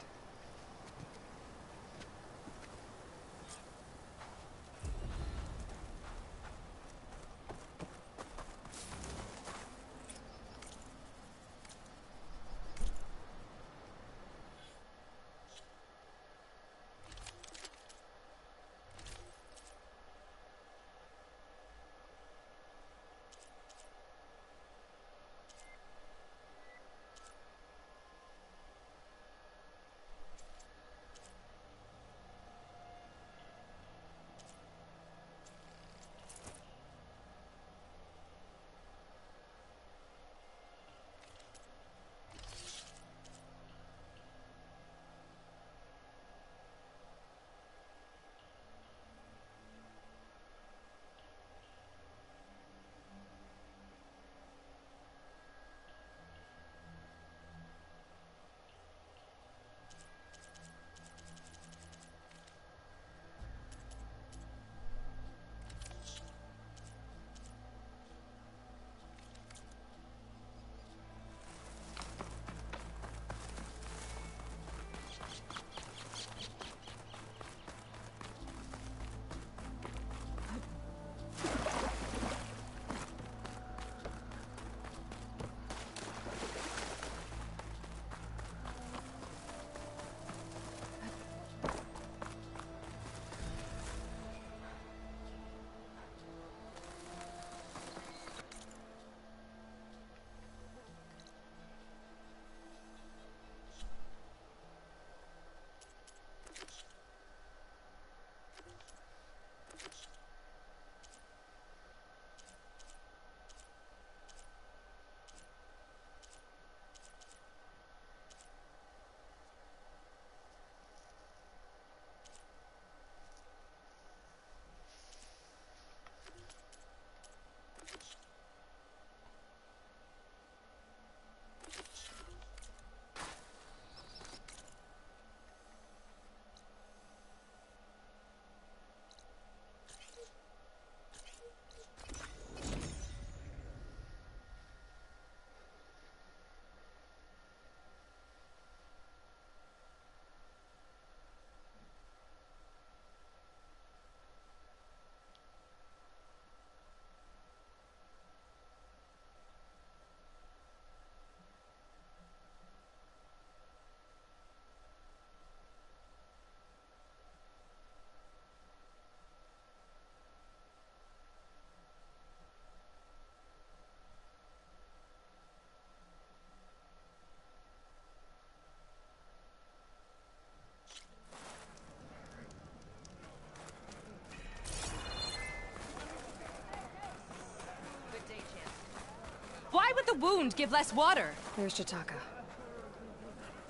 Why would the wound give less water? There's Jataka.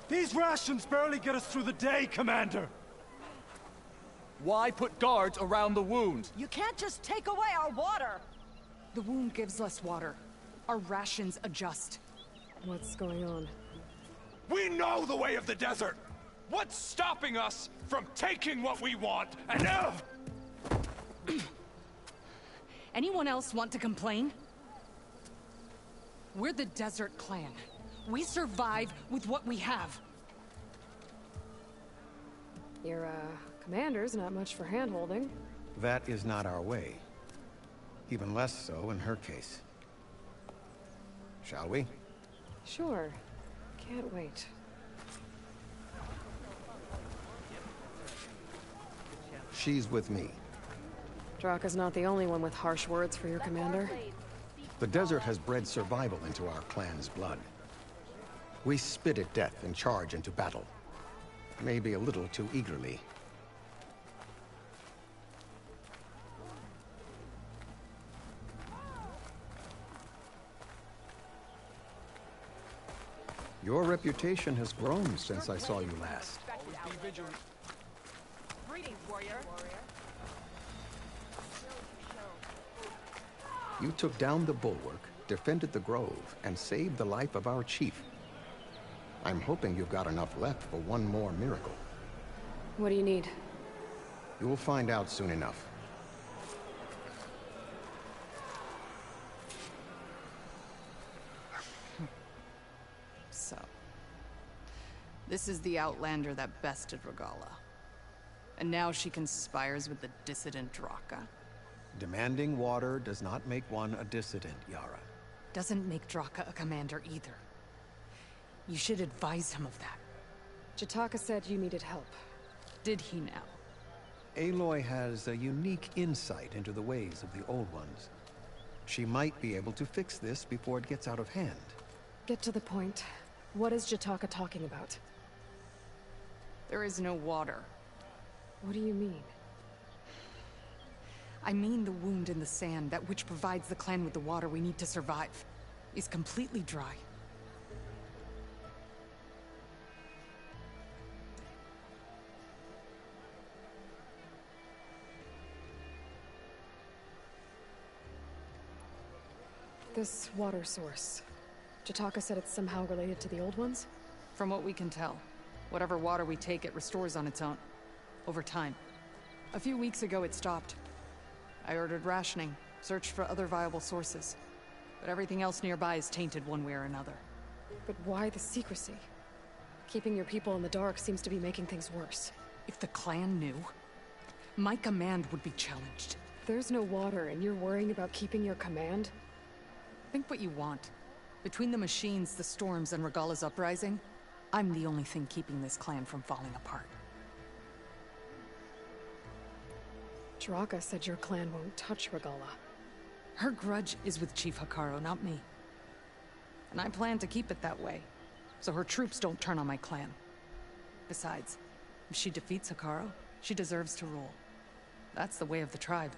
These rations barely get us through the day, Commander! Why put guards around the wound? You can't just take away our water! The wound gives less water. Our rations adjust. What's going on? We know the way of the desert! What's stopping us from taking what we want and Anyone else want to complain? We're the Desert Clan. We survive with what we have. Your, commander's not much for hand-holding. That is not our way. Even less so in her case. Shall we? Sure. Can't wait. She's with me. Draka's not the only one with harsh words for your commander. The desert has bred survival into our clan's blood. We spit at death and charge into battle. Maybe a little too eagerly. Your reputation has grown since I saw you last. Greetings, warrior. You took down the bulwark, defended the grove, and saved the life of our chief. I'm hoping you've got enough left for one more miracle. What do you need? You'll find out soon enough. So, this is the Outlander that bested Regalla. And now she conspires with the dissident Draka. Demanding water does not make one a dissident, Yara. Doesn't make Draka a commander either. You should advise him of that. Jataka said you needed help. Did he now? Aloy has a unique insight into the ways of the Old Ones. She might be able to fix this before it gets out of hand. Get to the point. What is Jataka talking about? There is no water. What do you mean? I mean the wound in the sand, that which provides the clan with the water we need to survive, is completely dry. This water source. Jataka said it's somehow related to the Old Ones? From what we can tell, whatever water we take, it restores on its own. Over time. A few weeks ago, it stopped. I ordered rationing, searched for other viable sources. But everything else nearby is tainted one way or another. But why the secrecy? Keeping your people in the dark seems to be making things worse. If the clan knew, my command would be challenged. There's no water, and you're worrying about keeping your command? Think what you want. Between the machines, the storms, and Regalla's uprising, I'm the only thing keeping this clan from falling apart. Draka said your clan won't touch Regalla. Her grudge is with Chief Hekarro, not me. And I plan to keep it that way, so her troops don't turn on my clan. Besides, if she defeats Hekarro, she deserves to rule. That's the way of the tribe.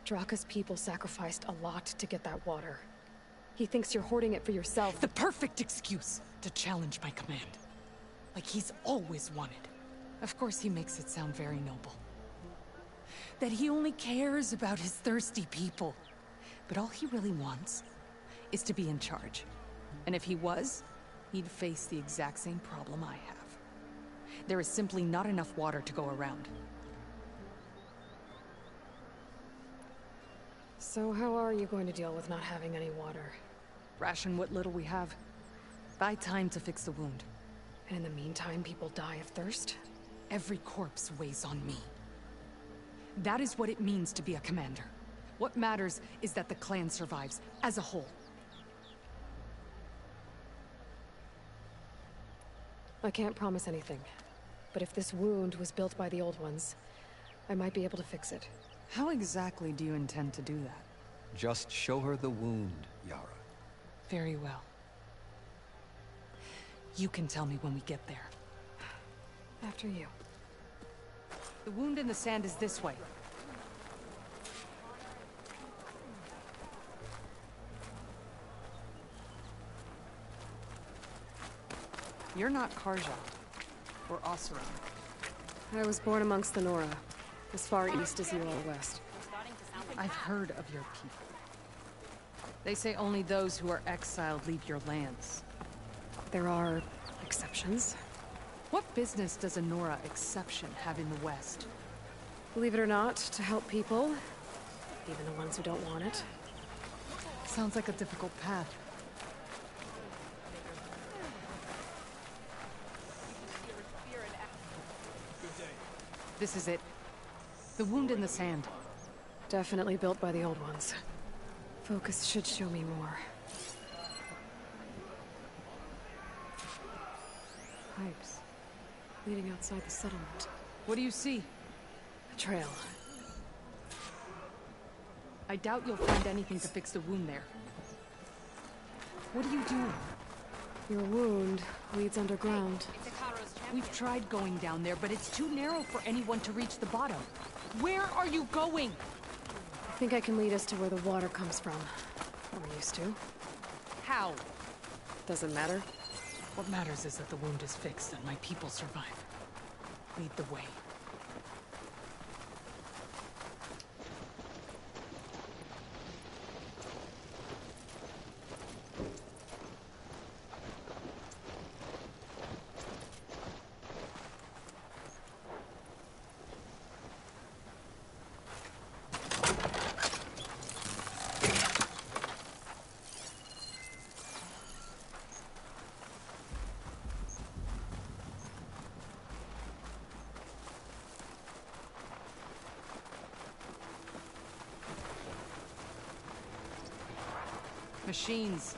Draka's people sacrificed a lot to get that water. He thinks you're hoarding it for yourself. The perfect excuse to challenge my command. Like he's always wanted. Of course he makes it sound very noble. That he only cares about his thirsty people. But all he really wants is to be in charge. And if he was, he'd face the exact same problem I have. There is simply not enough water to go around. So how are you going to deal with not having any water? Ration what little we have. Buy time to fix the wound. And in the meantime, people die of thirst? Every corpse weighs on me. That is what it means to be a commander. What matters is that the clan survives, as a whole. I can't promise anything. But if this wound was built by the Old Ones, I might be able to fix it. How exactly do you intend to do that? Just show her the wound, Yara. Very well. You can tell me when we get there. After you. The wound in the sand is this way. You're not Karja, or Oseram. I was born amongst the Nora, as far east as you are west. I've heard of your people. They say only those who are exiled leave your lands. There are exceptions. What business does a Nora exception have in the West? Believe it or not, to help people, even the ones who don't want it. Sounds like a difficult path. This is it. The wound in the sand. Definitely built by the Old Ones. Focus should show me more. Pipes leading outside the settlement. What do you see? A trail. I doubt you'll find anything to fix the wound there. What are you doing? Your wound leads underground. We've tried going down there, but it's too narrow for anyone to reach the bottom. Where are you going? I think I can lead us to where the water comes from. We're used to. How? Doesn't matter. What matters is that the wound is fixed and my people survive. Lead the way. Machines.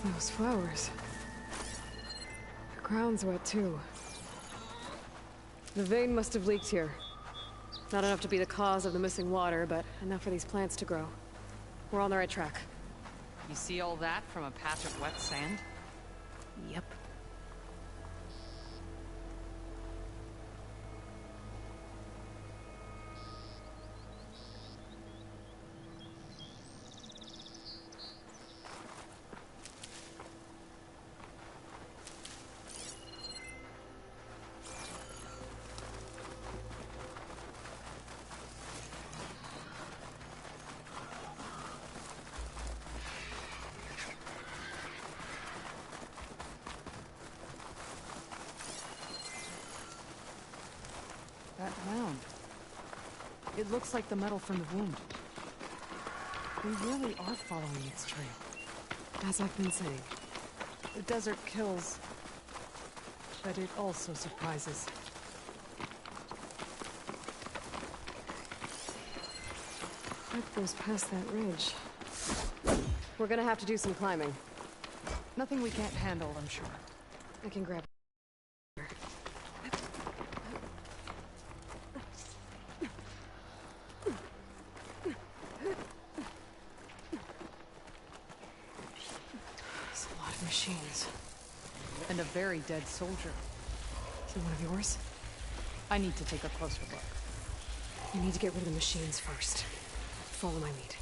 Those flowers. The ground's wet too. The vein must have leaked here. Not enough to be the cause of the missing water, but enough for these plants to grow. We're on the right track. You see all that from a patch of wet sand? Yep. That mound. It looks like the metal from the wound. We really are following its trail. As I've been saying. The desert kills, but it also surprises. Pipe goes past that ridge. We're gonna have to do some climbing. Nothing we can't handle, I'm sure. I can grab. Machines. And a very dead soldier. Is he one of yours? I need to take a closer look. You need to get rid of the machines first. Follow my lead.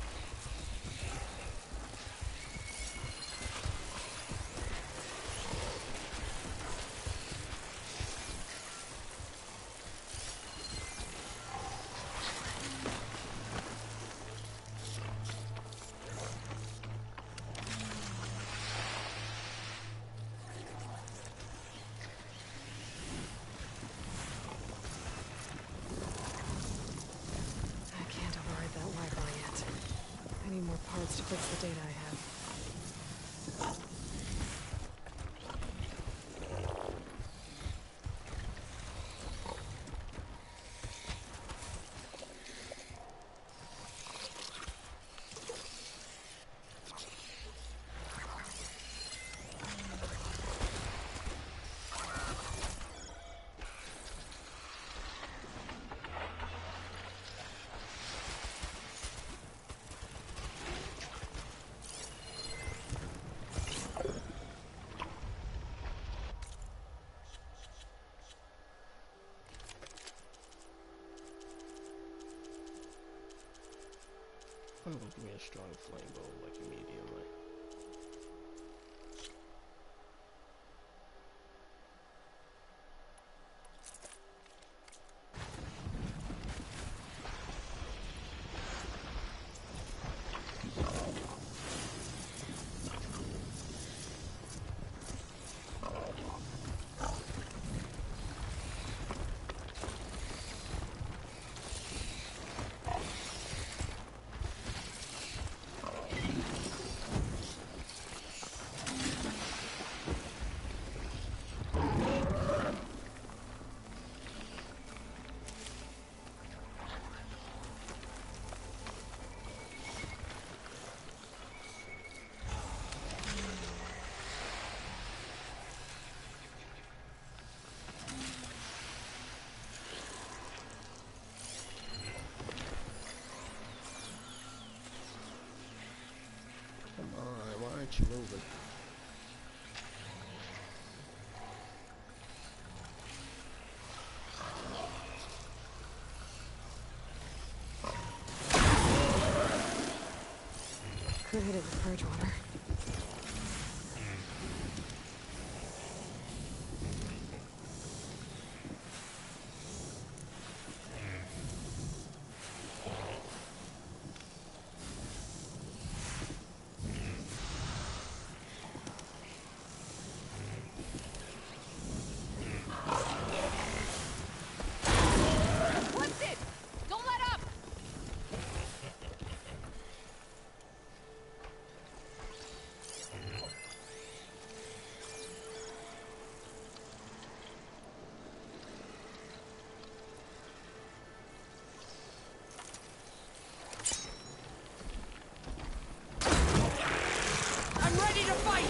To fix the data I have. I'm gonna give me a strong flame bow, like immediately. glitching over. Could hit it with purge water. What's it? Don't let up! I'm ready to fight!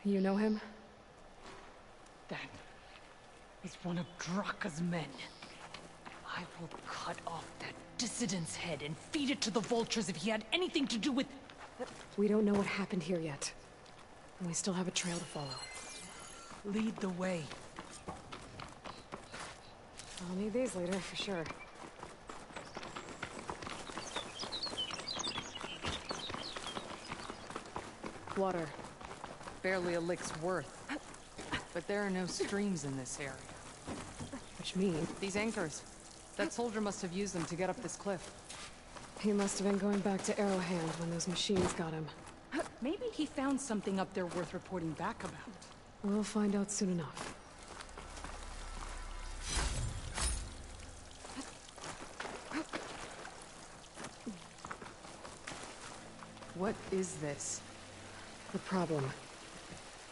You know him? That is one of Draka's men. I will cut off that dissident's head and feed it to the vultures if he had anything to do with... We don't know what happened here yet. And we still have a trail to follow. Lead the way. I'll need these later, for sure. Water. Barely a lick's worth. But there are no streams in this area. Which means... These anchors. That soldier must have used them to get up this cliff. He must have been going back to Arrowhand when those machines got him. Maybe he found something up there worth reporting back about. We'll find out soon enough. What is this? The problem.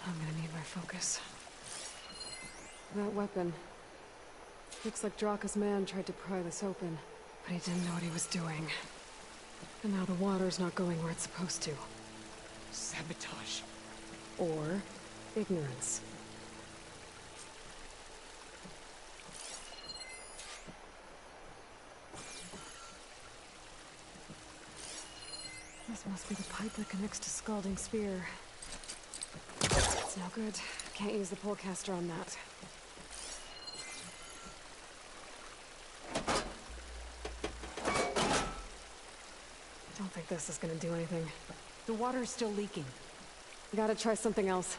I'm gonna need my focus. That weapon. Looks like Draka's man tried to pry this open, but he didn't know what he was doing. And now the water's not going where it's supposed to. Sabotage. Or ignorance. This must be the pipe that connects to Scalding Spear. It's no good. Can't use the pullcaster on that. Don't think this is gonna do anything. The water's still leaking. Gotta try something else.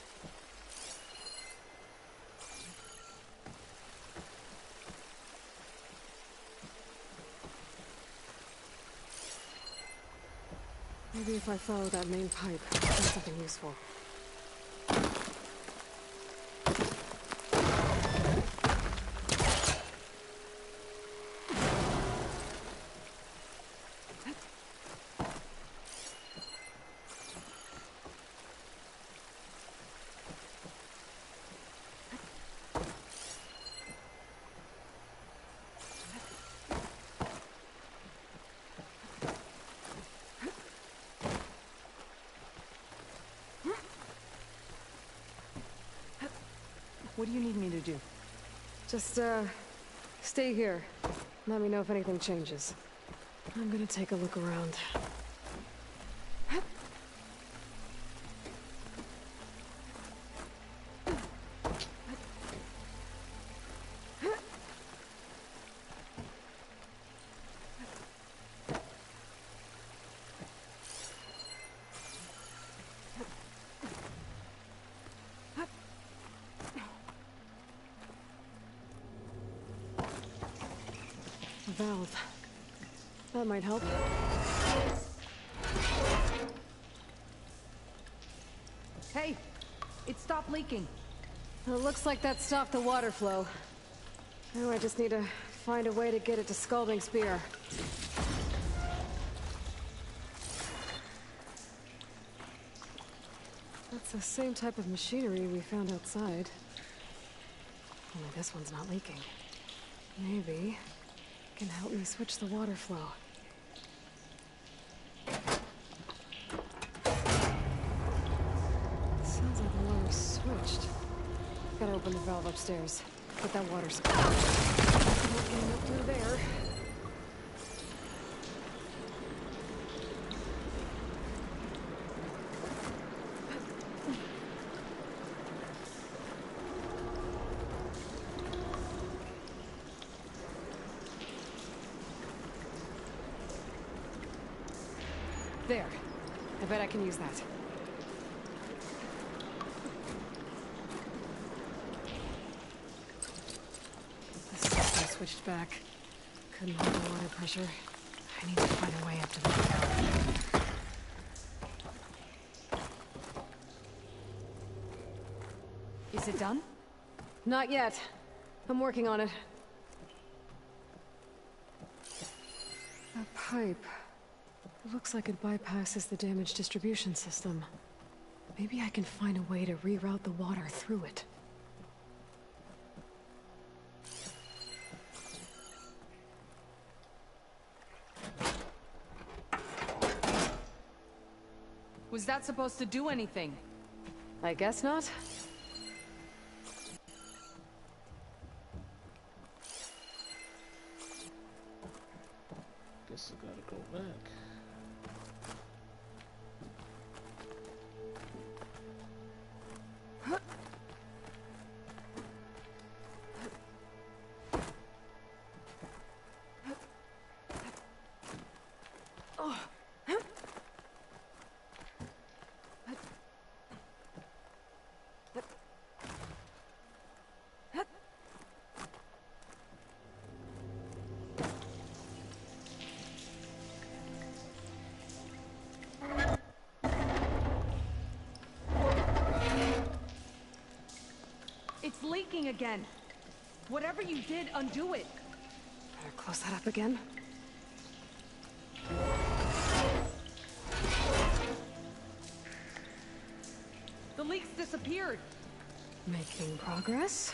Maybe if I follow that main pipe, I'll find something useful. What do you need me to do? Just, stay here. Let me know if anything changes. I'm gonna take a look around. Valve. That might help. Hey! It stopped leaking. It looks like that stopped the water flow. Now I just need to find a way to get it to Scalding Spear. That's the same type of machinery we found outside. Only this one's not leaking. Maybe can help me switch the water flow. Sounds like the water's switched. Gotta open the valve upstairs. Get that water supply. Not getting up through there. There. I bet I can use that. The system switched back. Couldn't hold the water pressure. I need to find a way up to the valve. Is it done? Not yet. I'm working on it. That pipe. It looks like it bypasses the damage distribution system. Maybe I can find a way to reroute the water through it. Was that supposed to do anything? I guess not. Guess I gotta go back. It's leaking again. Whatever you did, undo it. Better close that up again. The leaks disappeared. Making progress.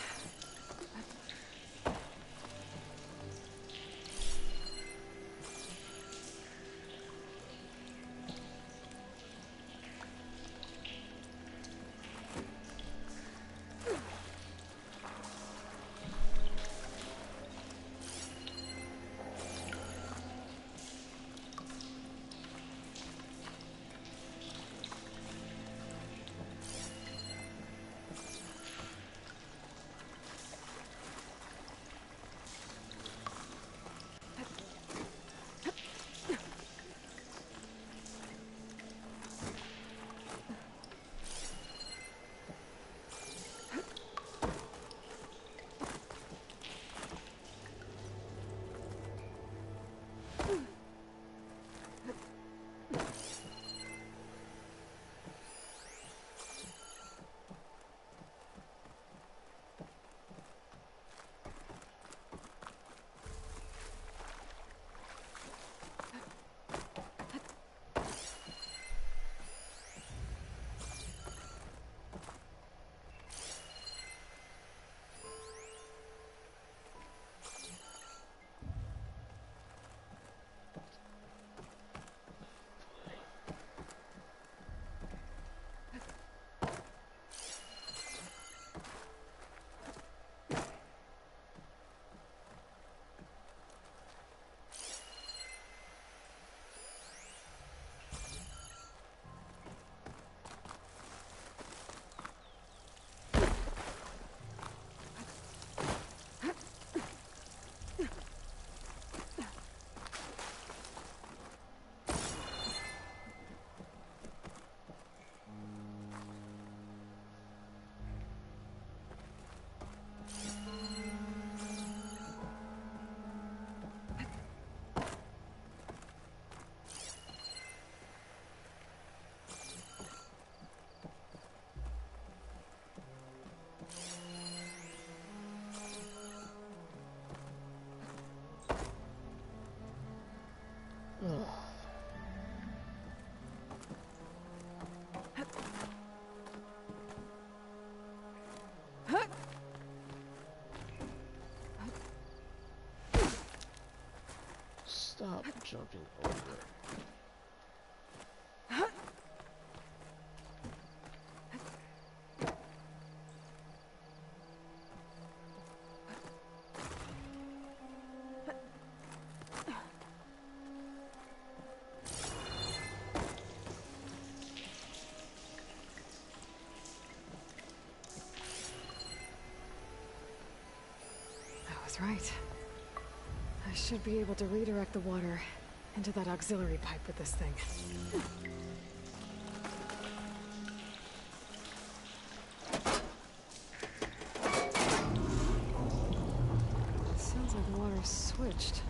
Stop jumping over it. Right. I should be able to redirect the water into that auxiliary pipe with this thing. Sounds like the water's switched.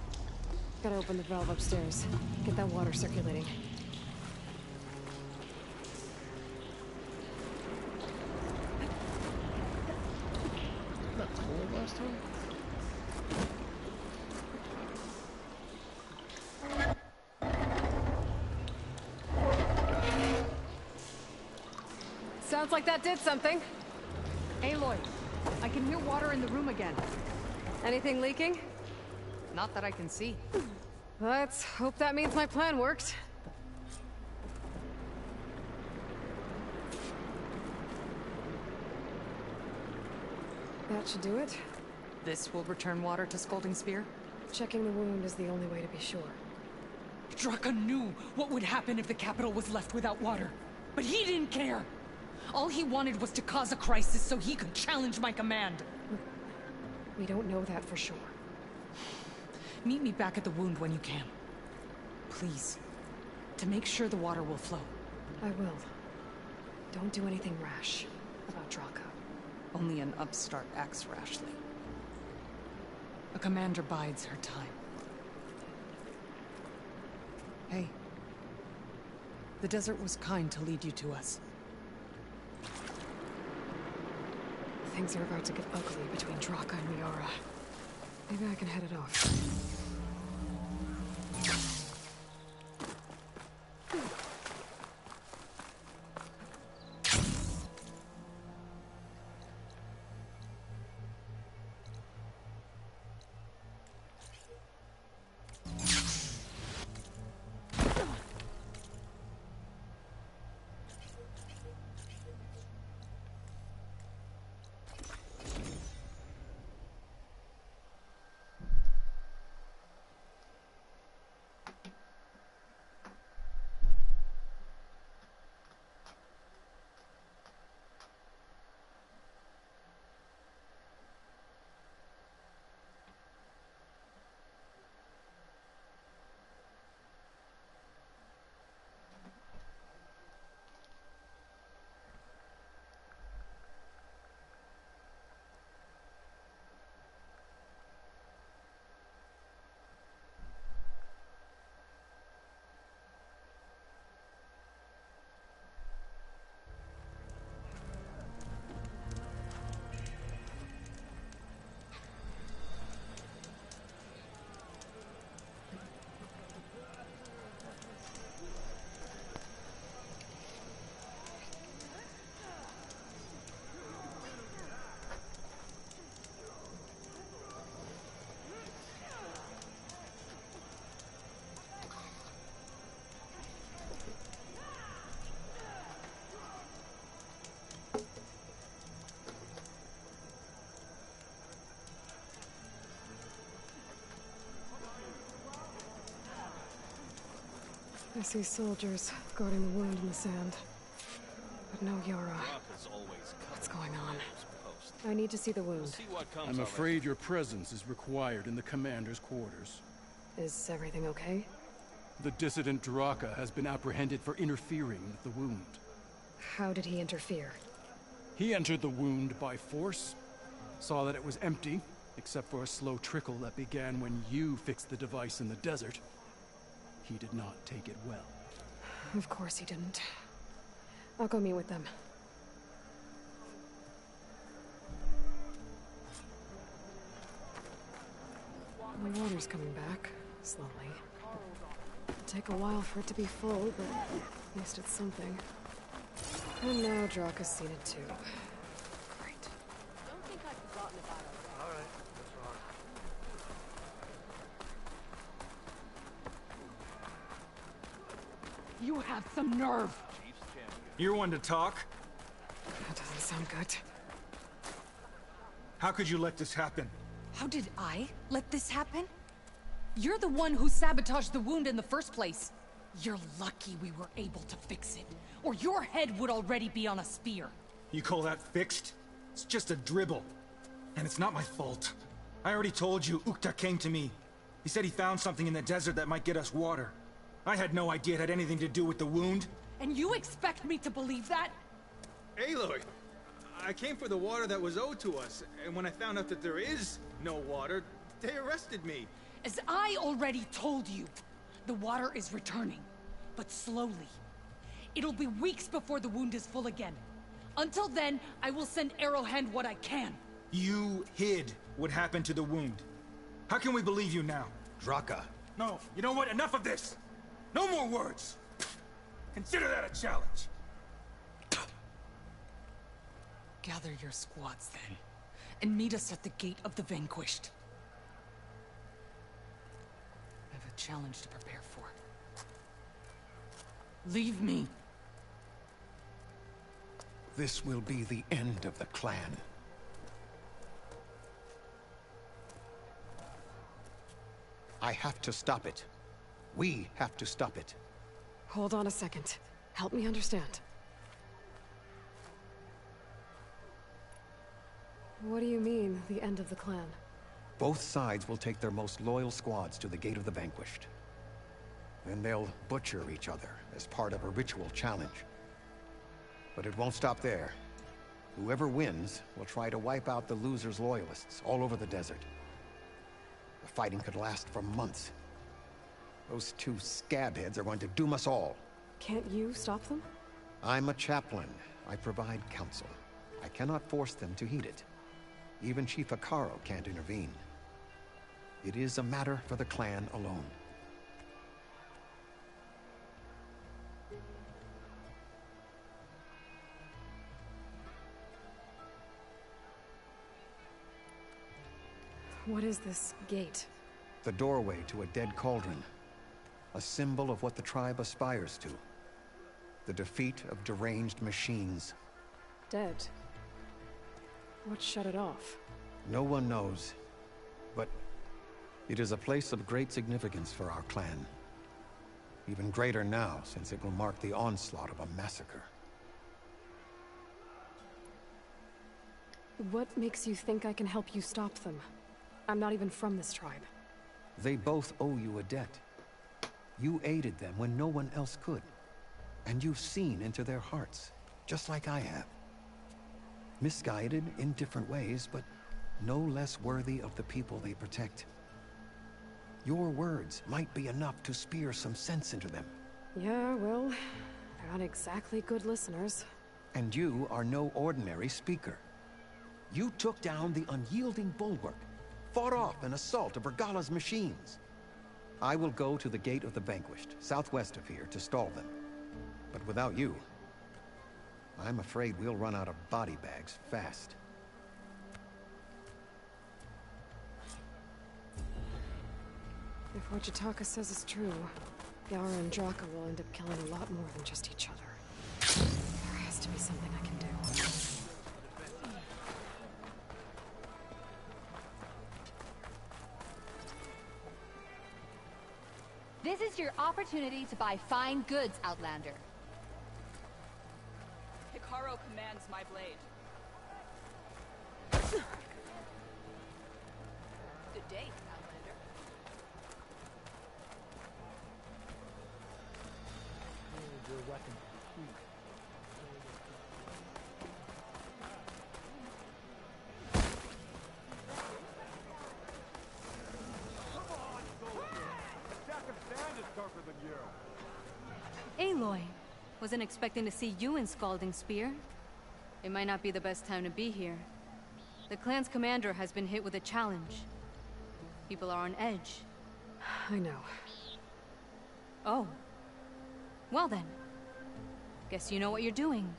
Gotta open the valve upstairs. Get that water circulating. Not cold last time? Sounds like that did something. Aloy, I can hear water in the room again. Anything leaking? Not that I can see. Let's hope that means my plan worked. That should do it. This will return water to Scolding Spear? Checking the wound is the only way to be sure. Draka knew what would happen if the capital was left without water. But he didn't care! All he wanted was to cause a crisis so he could challenge my command. We don't know that for sure. Meet me back at the wound when you can. Please. To make sure the water will flow. I will. Don't do anything rash about Draka. Only an upstart acts rashly. A commander bides her time. Hey. The desert was kind to lead you to us. Things are about to get ugly between Draka and Yara. Maybe I can head it off. I see soldiers guarding the wound in the sand. But no Yara. What's going on? I need to see the wound. I'm afraid your presence is required in the commander's quarters. Is everything okay? The dissident Draka has been apprehended for interfering with the wound. How did he interfere? He entered the wound by force, saw that it was empty, except for a slow trickle that began when you fixed the device in the desert. He did not take it well. Of course he didn't. I'll go meet with them. The water's coming back, slowly. It'll take a while for it to be full, but at least it's something. And now Draka's seen it too. Great. Don't think I've forgotten about it. All right, that's all right. You have some nerve. You're one to talk. That doesn't sound good. How could you let this happen? How did I let this happen? You're the one who sabotaged the wound in the first place. You're lucky we were able to fix it, or your head would already be on a spear. You call that fixed? It's just a dribble. And it's not my fault. I already told you, Ukta came to me. He said he found something in the desert that might get us water. I had no idea it had anything to do with the wound. And you expect me to believe that? Aloy, I came for the water that was owed to us, and when I found out that there is no water, they arrested me. As I already told you, the water is returning, but slowly. It'll be weeks before the wound is full again. Until then, I will send Arrowhand what I can. You hid what happened to the wound. How can we believe you now? Draka. No, you know what? Enough of this! No more words! Consider that a challenge! Gather your squads then, and meet us at the Gate of the Vanquished. I have a challenge to prepare for. Leave me. This will be the end of the clan. I have to stop it. We have to stop it. Hold on a second. Help me understand. What do you mean, the end of the clan? Both sides will take their most loyal squads to the Gate of the Vanquished. Then they'll butcher each other as part of a ritual challenge. But it won't stop there. Whoever wins will try to wipe out the loser's loyalists all over the desert. The fighting could last for months. Those two scabheads are going to doom us all. Can't you stop them? I'm a chaplain. I provide counsel. I cannot force them to heed it. Even Chief Hekarro can't intervene. It is a matter for the clan alone. What is this gate? The doorway to a dead cauldron. A symbol of what the tribe aspires to. The defeat of deranged machines. Dead. What shut it off? No one knows. But it is a place of great significance for our clan. Even greater now, since it will mark the onslaught of a massacre. What makes you think I can help you stop them? I'm not even from this tribe. They both owe you a debt. You aided them when no one else could. And you've seen into their hearts, just like I have. Misguided in different ways, but no less worthy of the people they protect. Your words might be enough to spear some sense into them. Yeah, well, they're not exactly good listeners. And you are no ordinary speaker. You took down the unyielding bulwark, fought off an assault of Regala's machines. I will go to the Gate of the Vanquished, southwest of here, to stall them. But without you, I'm afraid we'll run out of body bags fast. If what Jataka says is true, Yara and Draka will end up killing a lot more than just each other. There has to be something I can do. This is your opportunity to buy fine goods, Outlander. Hekarro commands my blade. Good day, Outlander. Your weapon. Aloy, wasn't expecting to see you in Scalding Spear. It might not be the best time to be here. The clan's commander has been hit with a challenge. People are on edge. I know. Oh. Well then. Guess you know what you're doing.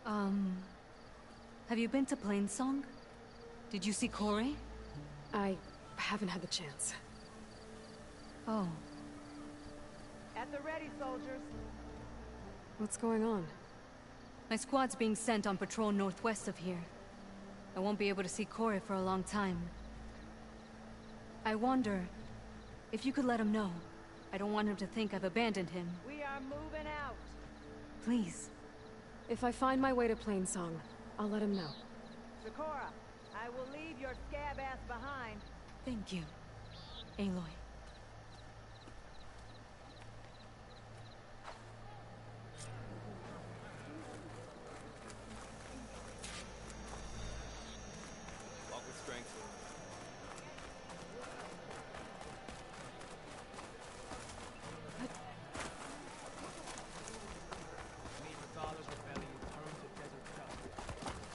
Have you been to Plainsong? Did you see Corey? I haven't had the chance. Oh. At the ready, soldiers. What's going on? My squad's being sent on patrol northwest of here. I won't be able to see Corey for a long time. I wonder if you could let him know. I don't want him to think I've abandoned him. We are moving out. Please. If I find my way to Plainsong, I'll let him know. Sakura, I will leave your scab ass behind. Thank you, Aloy. Walk with strength.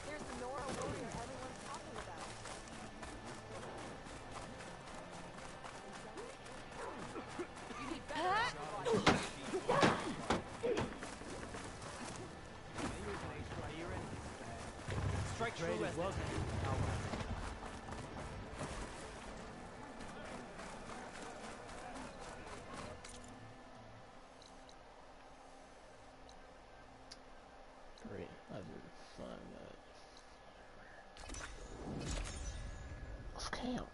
Here's the Nora warrior everyone's talking about. You need better. Strike true as well. Great, I didn't find that. Off camp.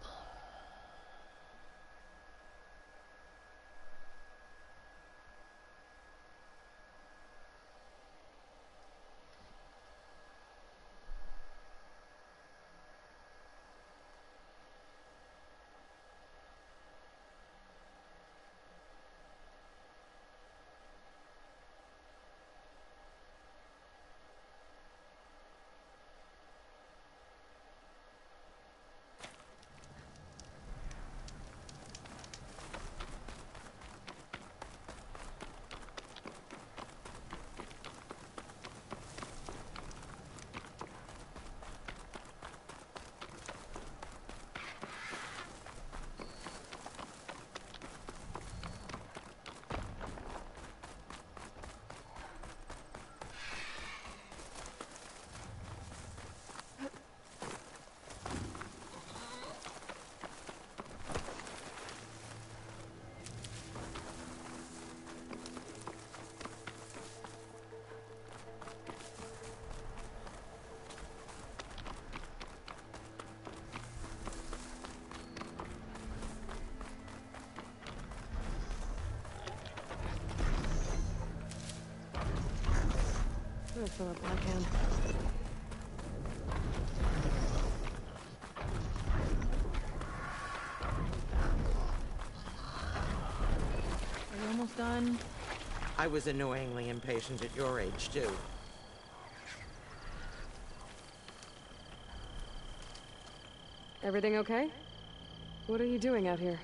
I'm gonna fill up my can. Are you almost done? I was annoyingly impatient at your age, too. Everything okay? What are you doing out here?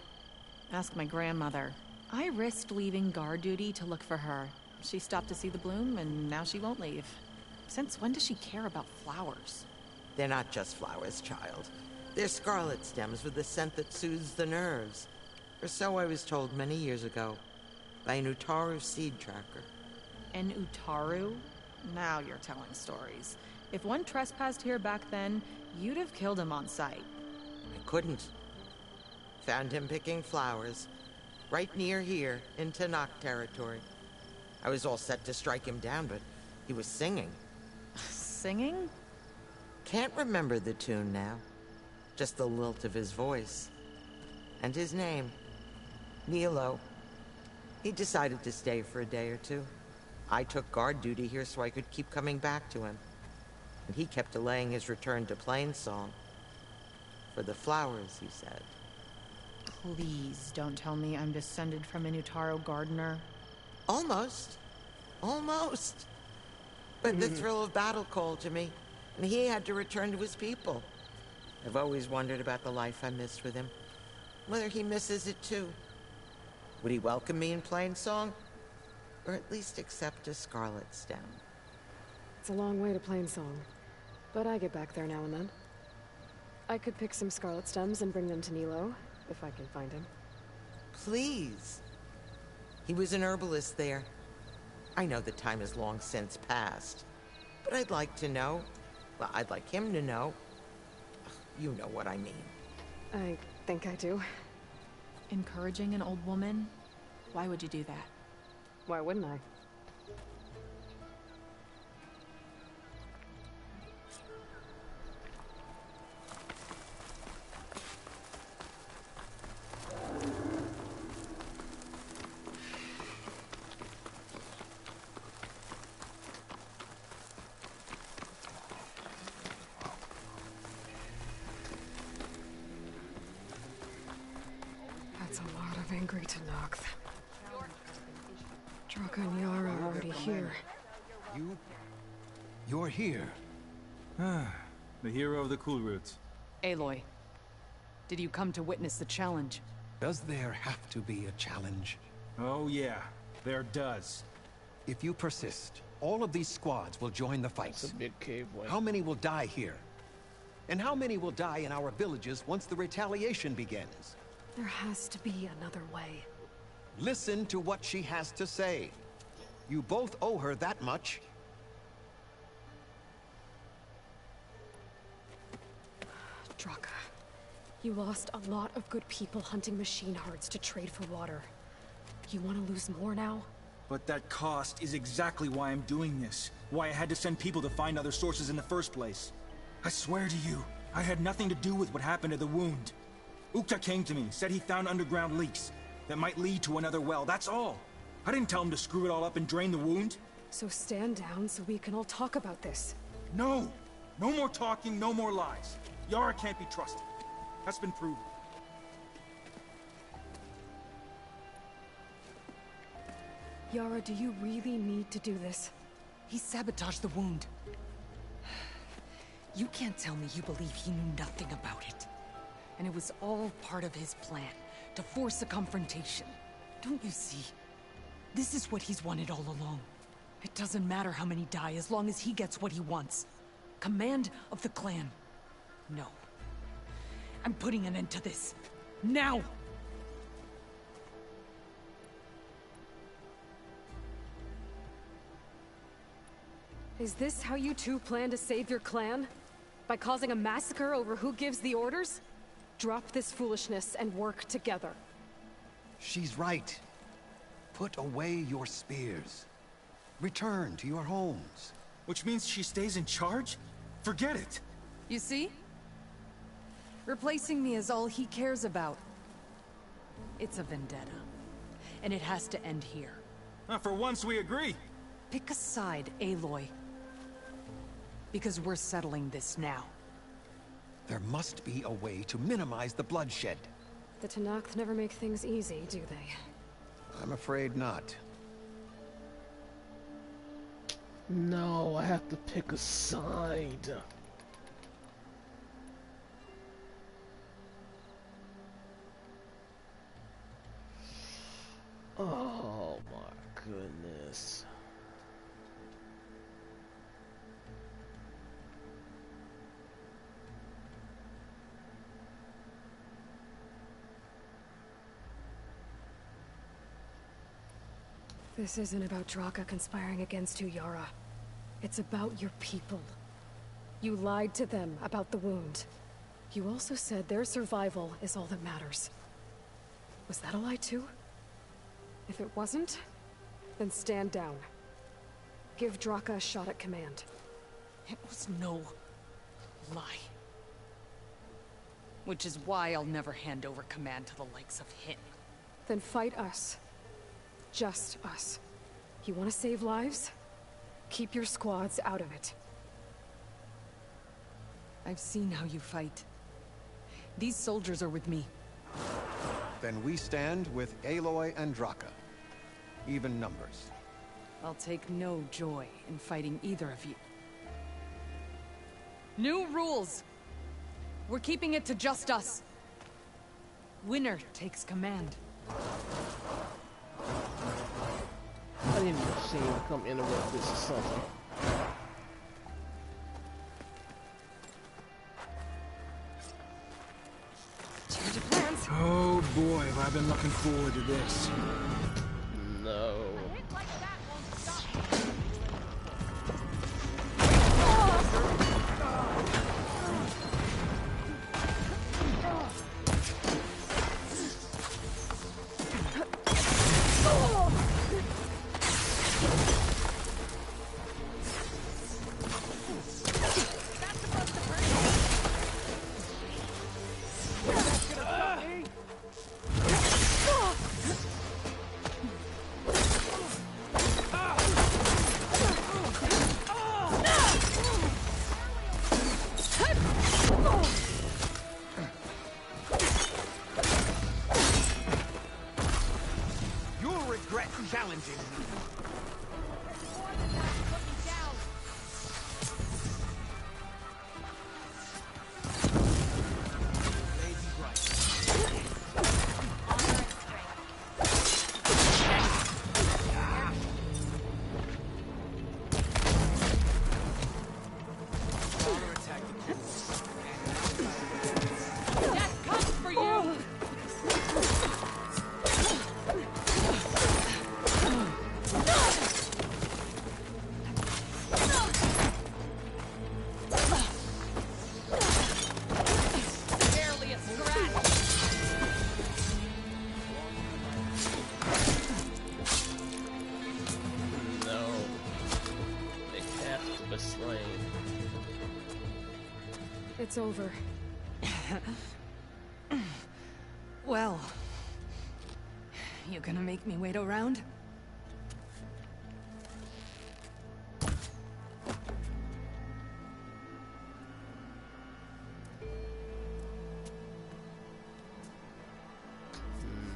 Ask my grandmother. I risked leaving guard duty to look for her. She stopped to see the bloom, and now she won't leave. Since when does she care about flowers? They're not just flowers, child. They're scarlet stems with a scent that soothes the nerves. Or so I was told many years ago, by an Utaru seed tracker. An Utaru? Now you're telling stories. If one trespassed here back then, you'd have killed him on sight. I couldn't. Found him picking flowers, right near here, in Tanakh territory. I was all set to strike him down, but he was singing. Singing? Can't remember the tune now. Just the lilt of his voice. And his name. Nilo. He decided to stay for a day or two. I took guard duty here so I could keep coming back to him. And he kept delaying his return to Plainsong. For the flowers, he said. Please don't tell me I'm descended from an Utaru gardener. Almost. Almost. But the thrill of battle called to me, and he had to return to his people. I've always wondered about the life I missed with him. Whether he misses it too. Would he welcome me in Plainsong? Or at least accept a scarlet stem? It's a long way to Plainsong, but I get back there now and then. I could pick some scarlet stems and bring them to Nilo, if I can find him. Please. He was an herbalist there. I know the time has long since passed, but I'd like to know. Well, I'd like him to know. You know what I mean. I think I do. Encouraging an old woman? Why would you do that? Why wouldn't I? That's a lot of angry Tenakth. Draka and Yara are already here. You're here. The hero of the Cool Roots. Aloy, did you come to witness the challenge? Does there have to be a challenge? Oh yeah, there does. If you persist, all of these squads will join the fight. It's a big cave one. How many will die here? And how many will die in our villages once the retaliation begins? There has to be another way. Listen to what she has to say. You both owe her that much. Draka, you lost a lot of good people hunting machine hearts to trade for water. You want to lose more now? But that cost is exactly why I'm doing this. Why I had to send people to find other sources in the first place. I swear to you, I had nothing to do with what happened to the wound. Ukta came to me, said he found underground leaks that might lead to another well, that's all. I didn't tell him to screw it all up and drain the wound. So stand down so we can all talk about this. No! No more talking, no more lies. Yara can't be trusted. That's been proven. Yara, do you really need to do this? He sabotaged the wound. You can't tell me you believe he knew nothing about it. And it was all part of his plan, to force a confrontation. Don't you see? This is what he's wanted all along. It doesn't matter how many die as long as he gets what he wants. Command of the clan. No. I'm putting an end to this. Now! Is this how you two plan to save your clan? By causing a massacre over who gives the orders? Drop this foolishness and work together. She's right. Put away your spears. Return to your homes. Which means she stays in charge? Forget it! You see? Replacing me is all he cares about. It's a vendetta. And it has to end here. For once we agree. Pick a side, Aloy. Because we're settling this now. There must be a way to minimize the bloodshed. The Tenakth never make things easy, do they? I'm afraid not. No, I have to pick a side. Oh my goodness. This isn't about Draka conspiring against you, Yara. It's about your people. You lied to them about the wound. You also said their survival is all that matters. Was that a lie too? If it wasn't, then stand down. Give Draka a shot at command. It was no lie. Which is why I'll never hand over command to the likes of him. Then fight us. Just us. You want to save lives? Keep your squads out of it. I've seen how you fight. These soldiers are with me. Then we stand with Aloy and Draka. Even numbers. I'll take no joy in fighting either of you. New rules! We're keeping it to just us. Winner takes command. I didn't even see him come interrupt this or something. Change of plans. Oh boy, have I been looking forward to this. No. is slain. It's over. Well, you gonna make me wait around?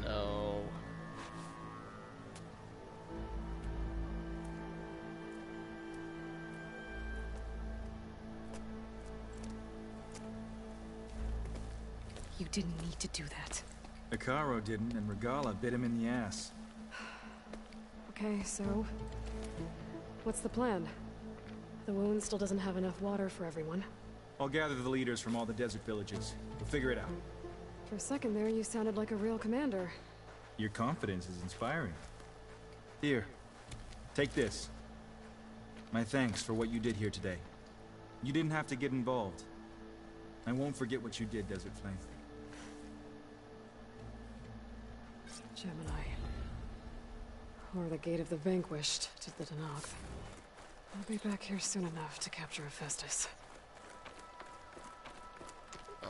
No. You didn't need to do that. Ikaro didn't, and Regala bit him in the ass. Okay, so... what's the plan? The wound still doesn't have enough water for everyone. I'll gather the leaders from all the desert villages. We'll figure it out. For a second there, you sounded like a real commander. Your confidence is inspiring. Here, take this. My thanks for what you did here today. You didn't have to get involved. I won't forget what you did, Desert Flame. Gemini. Or the Gate of the Vanquished to the Tenakth. I'll be back here soon enough to capture Hephaestus. Yeah,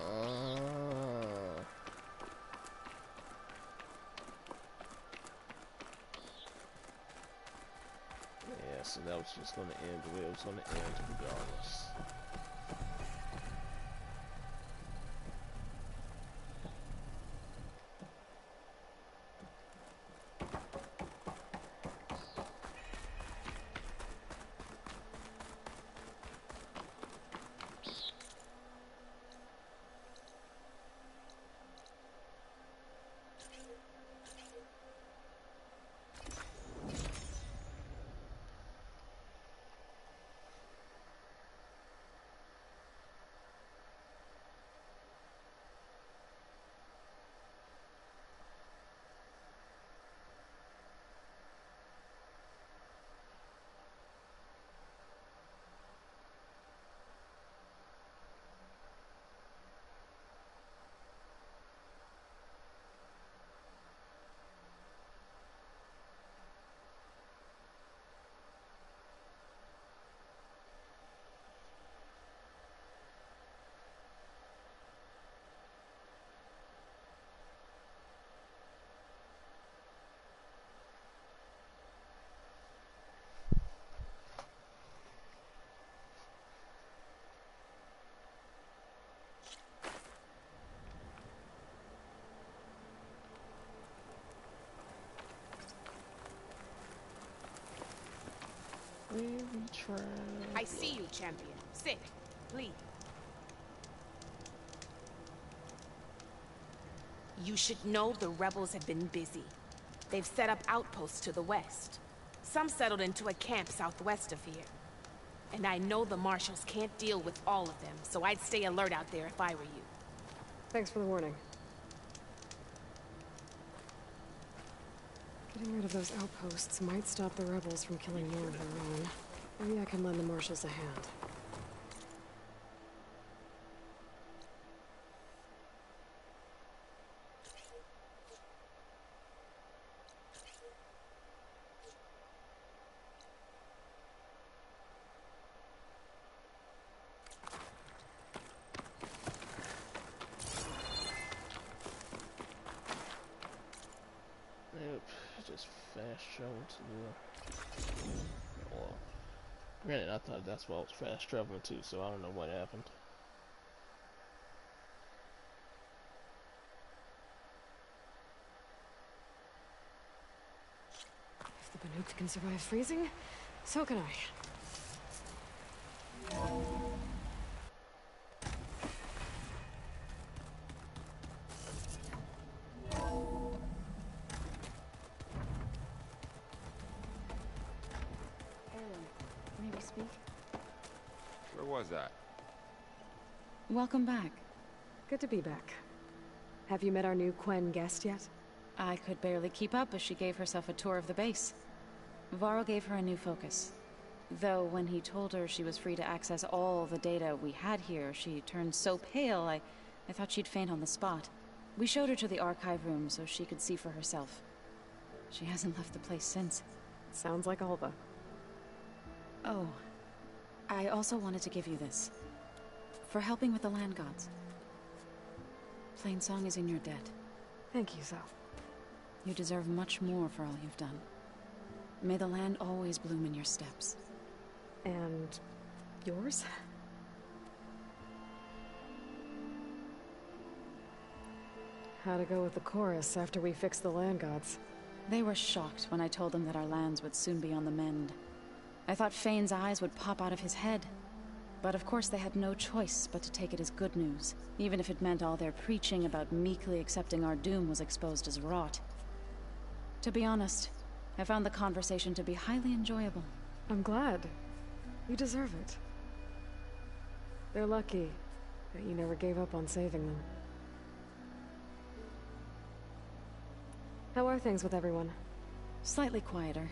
so that was just gonna end the way it was gonna end regardless. I see you, champion. Sit. Please. You should know the rebels have been busy. They've set up outposts to the west. Some settled into a camp southwest of here. And I know the marshals can't deal with all of them, so I'd stay alert out there if I were you. Thanks for the warning. Getting rid of those outposts might stop the rebels from killing more of their own. Maybe I can lend the marshals a hand. Just fast travel to the... Well, granted, I thought that's what I was fast traveling to, so I don't know what happened. If the Banuk can survive freezing, so can I. Where was that? Welcome back. Good to be back. Have you met our new Quen guest yet? I could barely keep up as she gave herself a tour of the base. Varl gave her a new focus. Though when he told her she was free to access all the data we had here, she turned so pale I thought she'd faint on the spot. We showed her to the archive room so she could see for herself. She hasn't left the place since. Sounds like Alva. Oh. I also wanted to give you this. For helping with the land gods. Plainsong is in your debt. Thank you, Zal. You deserve much more for all you've done. May the land always bloom in your steps. And yours? How'd it go with the chorus after we fixed the land gods? They were shocked when I told them that our lands would soon be on the mend. I thought Fane's eyes would pop out of his head. But of course they had no choice but to take it as good news, even if it meant all their preaching about meekly accepting our doom was exposed as rot. To be honest, I found the conversation to be highly enjoyable. I'm glad. You deserve it. They're lucky that you never gave up on saving them. How are things with everyone? Slightly quieter.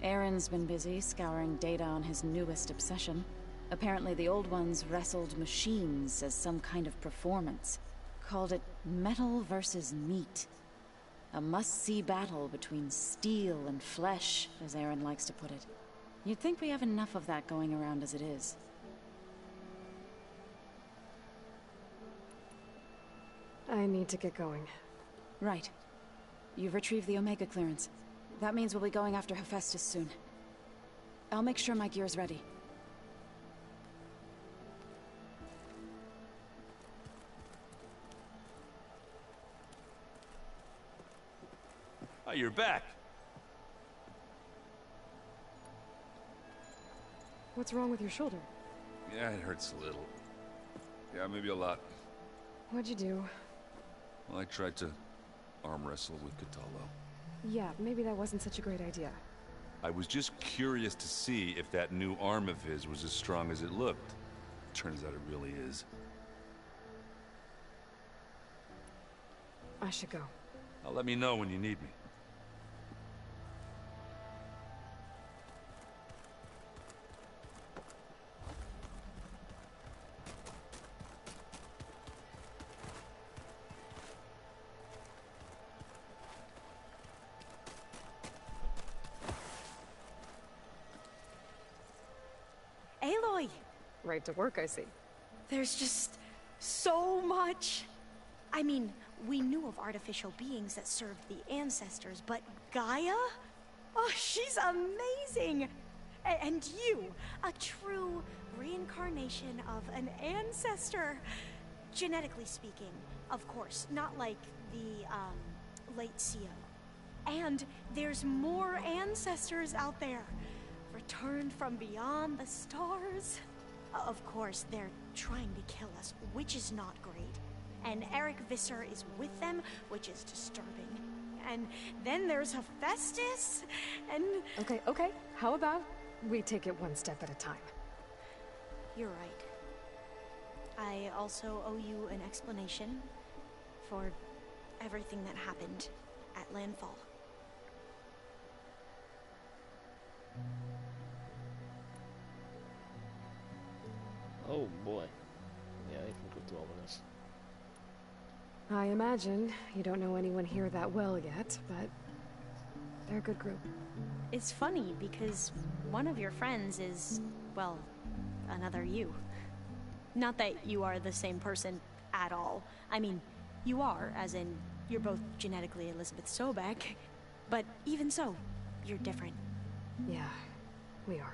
Aaron's been busy scouring data on his newest obsession. Apparently the old ones wrestled machines as some kind of performance. Called it metal versus meat. A must-see battle between steel and flesh, as Aaron likes to put it. You'd think we have enough of that going around as it is. I need to get going. Right. You've retrieved the Omega clearance. That means we'll be going after Hephaestus soon. I'll make sure my gear's ready. Oh, you're back. What's wrong with your shoulder? Yeah, it hurts a little. Yeah, maybe a lot. What'd you do? Well, I tried to arm wrestle with Kotallo. Yeah, maybe that wasn't such a great idea. I was just curious to see if that new arm of his was as strong as it looked. Turns out it really is. I should go. Let me know when you need me. Aloy! Right to work, I see. There's just so much. I mean, we knew of artificial beings that served the ancestors, but Gaia? Oh, she's amazing! And you, a true reincarnation of an ancestor. Genetically speaking, of course, not like the, late Sio. And there's more ancestors out there. Returned from beyond the stars. Of course, they're trying to kill us, which is not great. And Eric Visser is with them, which is disturbing. And then there's Hephaestus, and... Okay. How about we take it one step at a time? You're right. I also owe you an explanation for everything that happened at Landfall. Oh boy. Yeah, you can go through all of this. I imagine you don't know anyone here that well yet, but they're a good group. It's funny because one of your friends is, well, another you. Not that you are the same person at all. I mean, you are, as in, you're both genetically Elizabeth Sobek, but even so, you're different. Yeah, we are.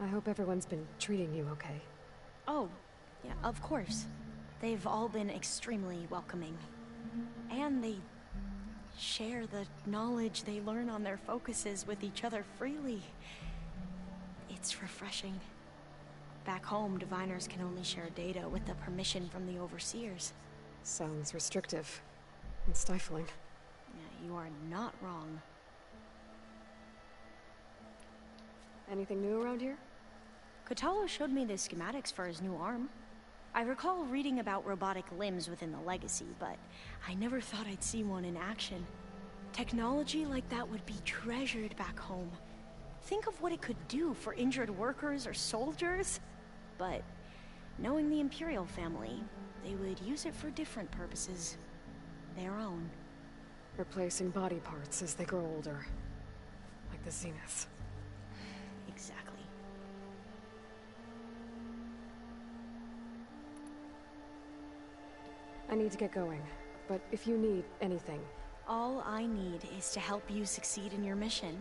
I hope everyone's been treating you okay. Oh, yeah, of course. They've all been extremely welcoming. And they share the knowledge they learn on their focuses with each other freely. It's refreshing. Back home, diviners can only share data with the permission from the overseers. Sounds restrictive and stifling. Yeah, you are not wrong. Anything new around here? Kotallo showed me the schematics for his new arm. I recall reading about robotic limbs within the Legacy, but I never thought I'd see one in action. Technology like that would be treasured back home. Think of what it could do for injured workers or soldiers. But knowing the Imperial family, they would use it for different purposes. Their own. Replacing body parts as they grow older. Like protect the Zeniths. Exactly. I need to get going, but if you need anything... All I need is to help you succeed in your mission.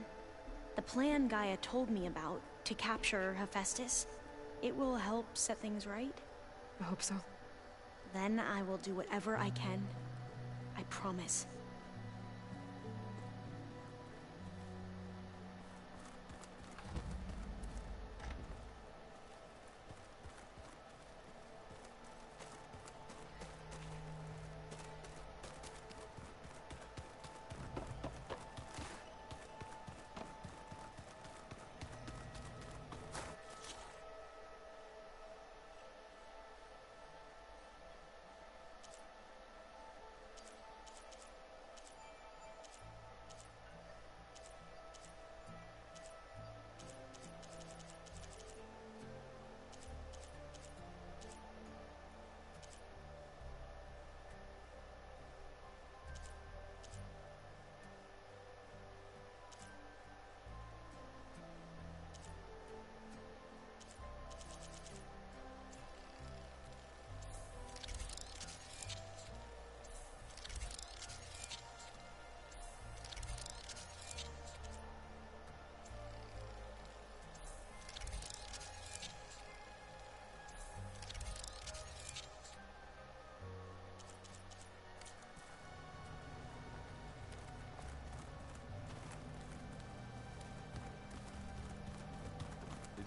The plan Gaia told me about, to capture Hephaestus, it will help set things right. I hope so. Then I will do whatever I can. I promise.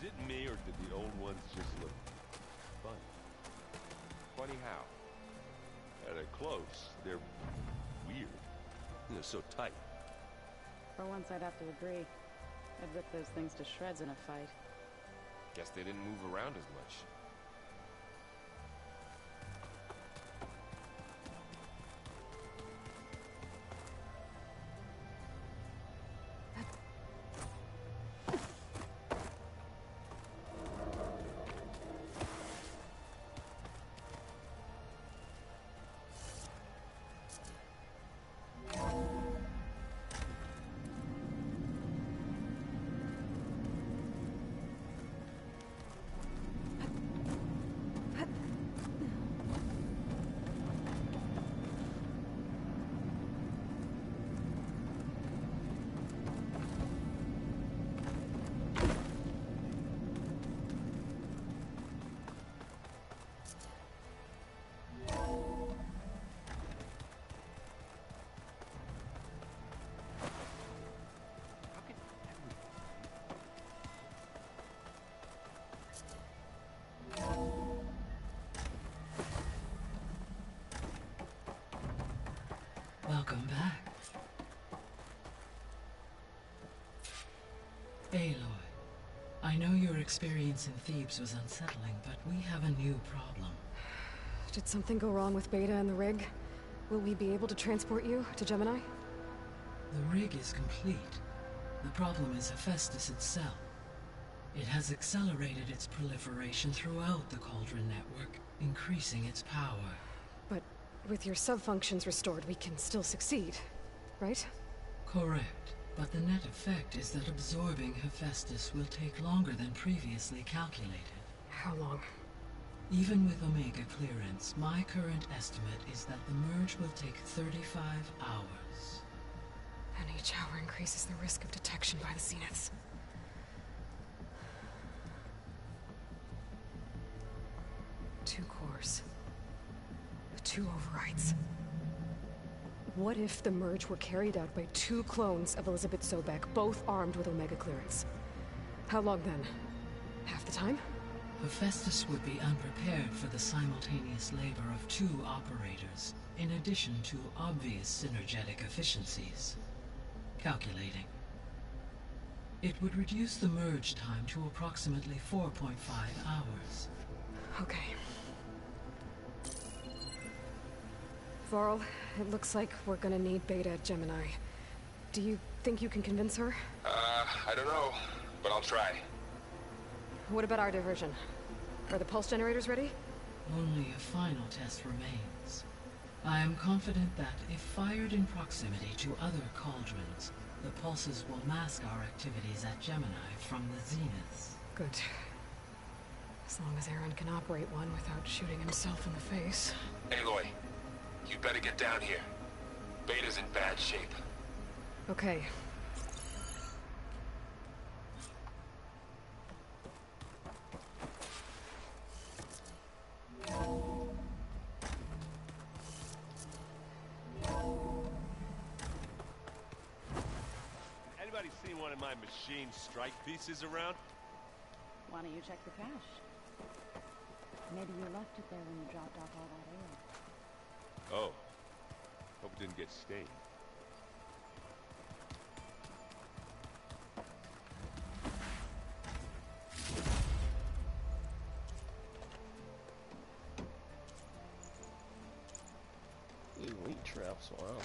Is it me, or did the old ones just look funny? Funny how? They're close. They're weird. They're so tight. For once, I'd have to agree. I'd rip those things to shreds in a fight. Guess they didn't move around as much. Welcome back. Aloy, I know your experience in Thebes was unsettling, but we have a new problem. Did something go wrong with Beta and the rig? Will we be able to transport you to Gemini? The rig is complete. The problem is Hephaestus itself. It has accelerated its proliferation throughout the Cauldron network, increasing its power. But with your sub-functions restored, we can still succeed, right? Correct. But the net effect is that absorbing Hephaestus will take longer than previously calculated. How long? Even with Omega clearance, my current estimate is that the merge will take 35 hours. And each hour increases the risk of detection by the Zeniths. Two cores. 2 overrides. What if the merge were carried out by 2 clones of Elizabeth Sobek, both armed with Omega clearance? How long then? Half the time? Hephaestus would be unprepared for the simultaneous labor of 2 operators, in addition to obvious synergetic efficiencies. Calculating. It would reduce the merge time to approximately 4.5 hours. Okay. Varl, it looks like we're gonna need Beta at Gemini. Do you think you can convince her? I don't know, but I'll try. What about our diversion? Are the pulse generators ready? Only a final test remains. I am confident that, if fired in proximity to other cauldrons, The pulses will mask our activities at Gemini from the zeniths. Good. As long as Aaron can operate one without shooting himself in the face. Aloy, you better get down here. Beta's in bad shape. Okay. Anybody seen one of my machine strike pieces around? Why don't you check the cache? Maybe you left it there when you dropped off all that ale. Oh. Hope it didn't get stained. Elite traps, wow.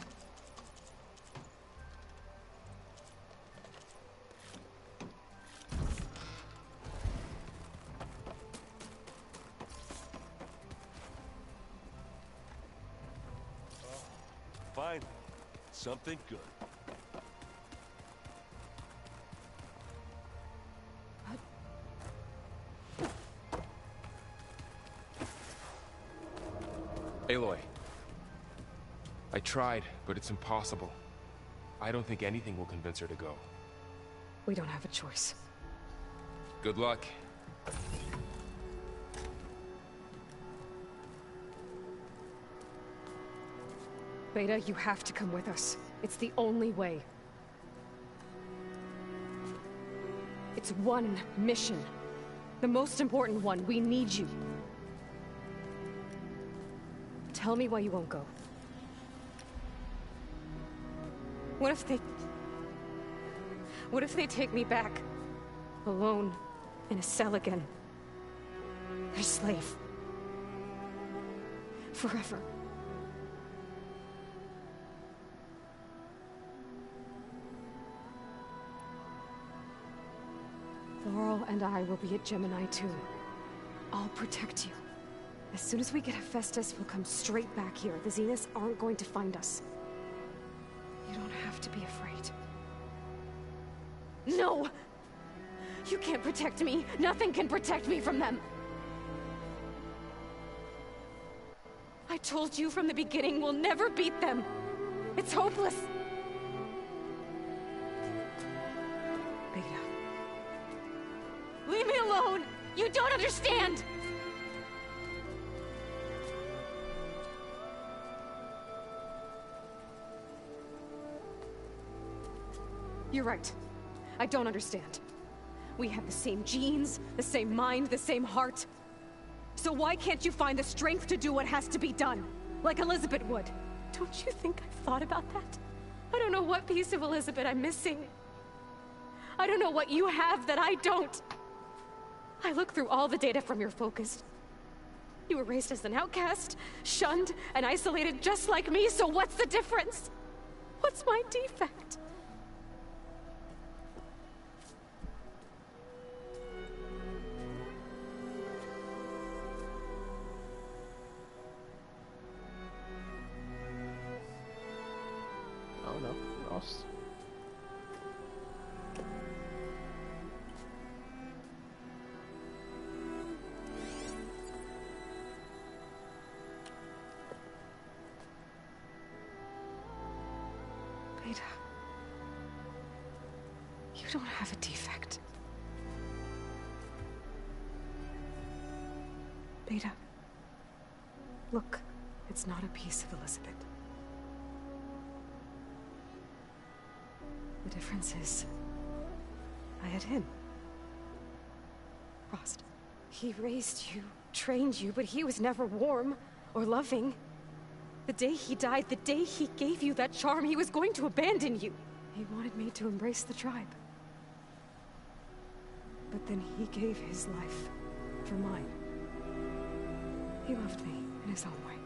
Fine. Something good. Aloy. I tried, but it's impossible. I don't think anything will convince her to go. We don't have a choice. Good luck. Beta, you have to come with us. It's the only way. It's one mission. The most important one. We need you. Tell me why you won't go. What if they take me back? Alone, in a cell again. Their slave. Forever. Laurel and I will be at Gemini too. I'll protect you. As soon as we get Hephaestus, we'll come straight back here. The Zeniths aren't going to find us. You don't have to be afraid. No! You can't protect me. Nothing can protect me from them. I told you from the beginning, we'll never beat them. It's hopeless. Beta. Leave me alone! You don't understand! You're right. I don't understand. We have the same genes, the same mind, the same heart. So why can't you find the strength to do what has to be done? Like Elizabeth would. Don't you think I've thought about that? I don't know what piece of Elizabeth I'm missing. I don't know what you have that I don't. I look through all the data from your focus. You were raised as an outcast, shunned, and isolated just like me, so what's the difference? What's my defect? Oh no, lost. Beta. You don't have a defect. Beta. Look, it's not a piece of Elizabeth. The difference is, I had him. Frost. He raised you, trained you, but he was never warm or loving. The day he died, the day he gave you that charm, he was going to abandon you. He wanted me to embrace the tribe. But then he gave his life for mine. He loved me in his own way.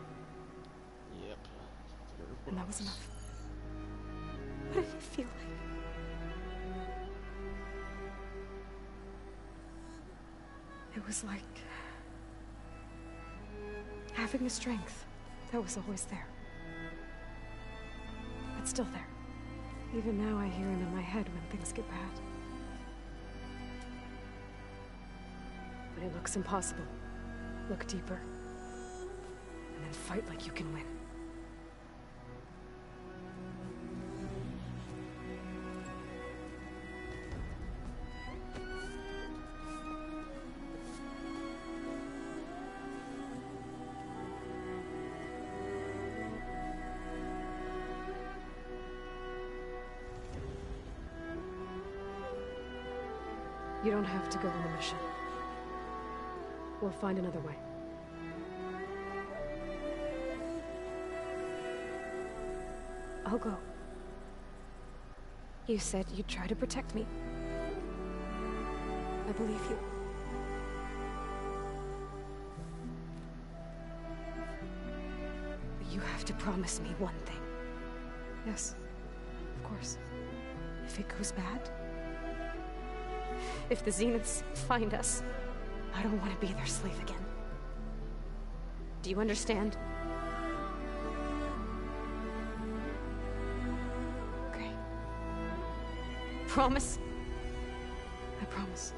Yep. And that was enough. What did it feel like? It was like having the strength that was always there. It's still there. Even now I hear him in my head when things get bad. But it looks impossible. Look deeper. And then fight like you can win. You don't have to go on the mission. We'll find another way. I'll go. You said you'd try to protect me. I believe you. But you have to promise me one thing. Yes, of course. If it goes bad, if the Zeniths find us, I don't want to be their slave again. Do you understand? Okay. Promise? I promise.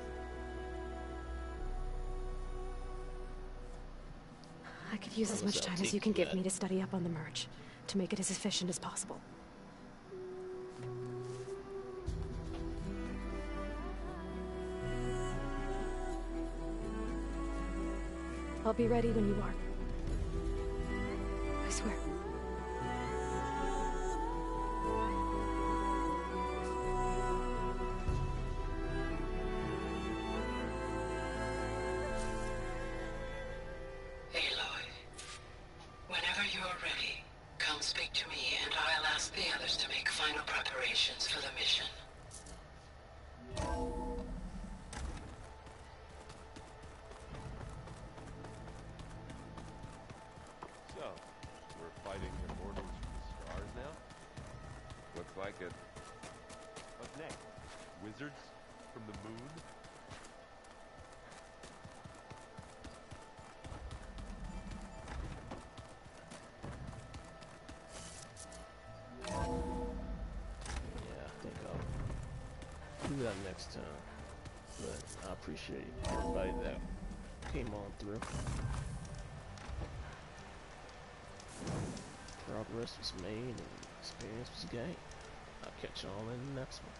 I could use as much time as you can give me to study up on the merge, to make it as efficient as possible. I'll be ready when you are. I swear. Aloy, whenever you're ready, come speak to me and I'll ask the others to make final preparations for the mission. So, we're fighting immortals from the stars now? Looks like it. What's next? Wizards from the moon? Yeah, I think I'll do that next time. But I appreciate everybody that came on through. Progress was made and experience was gained. I'll catch you all in the next one.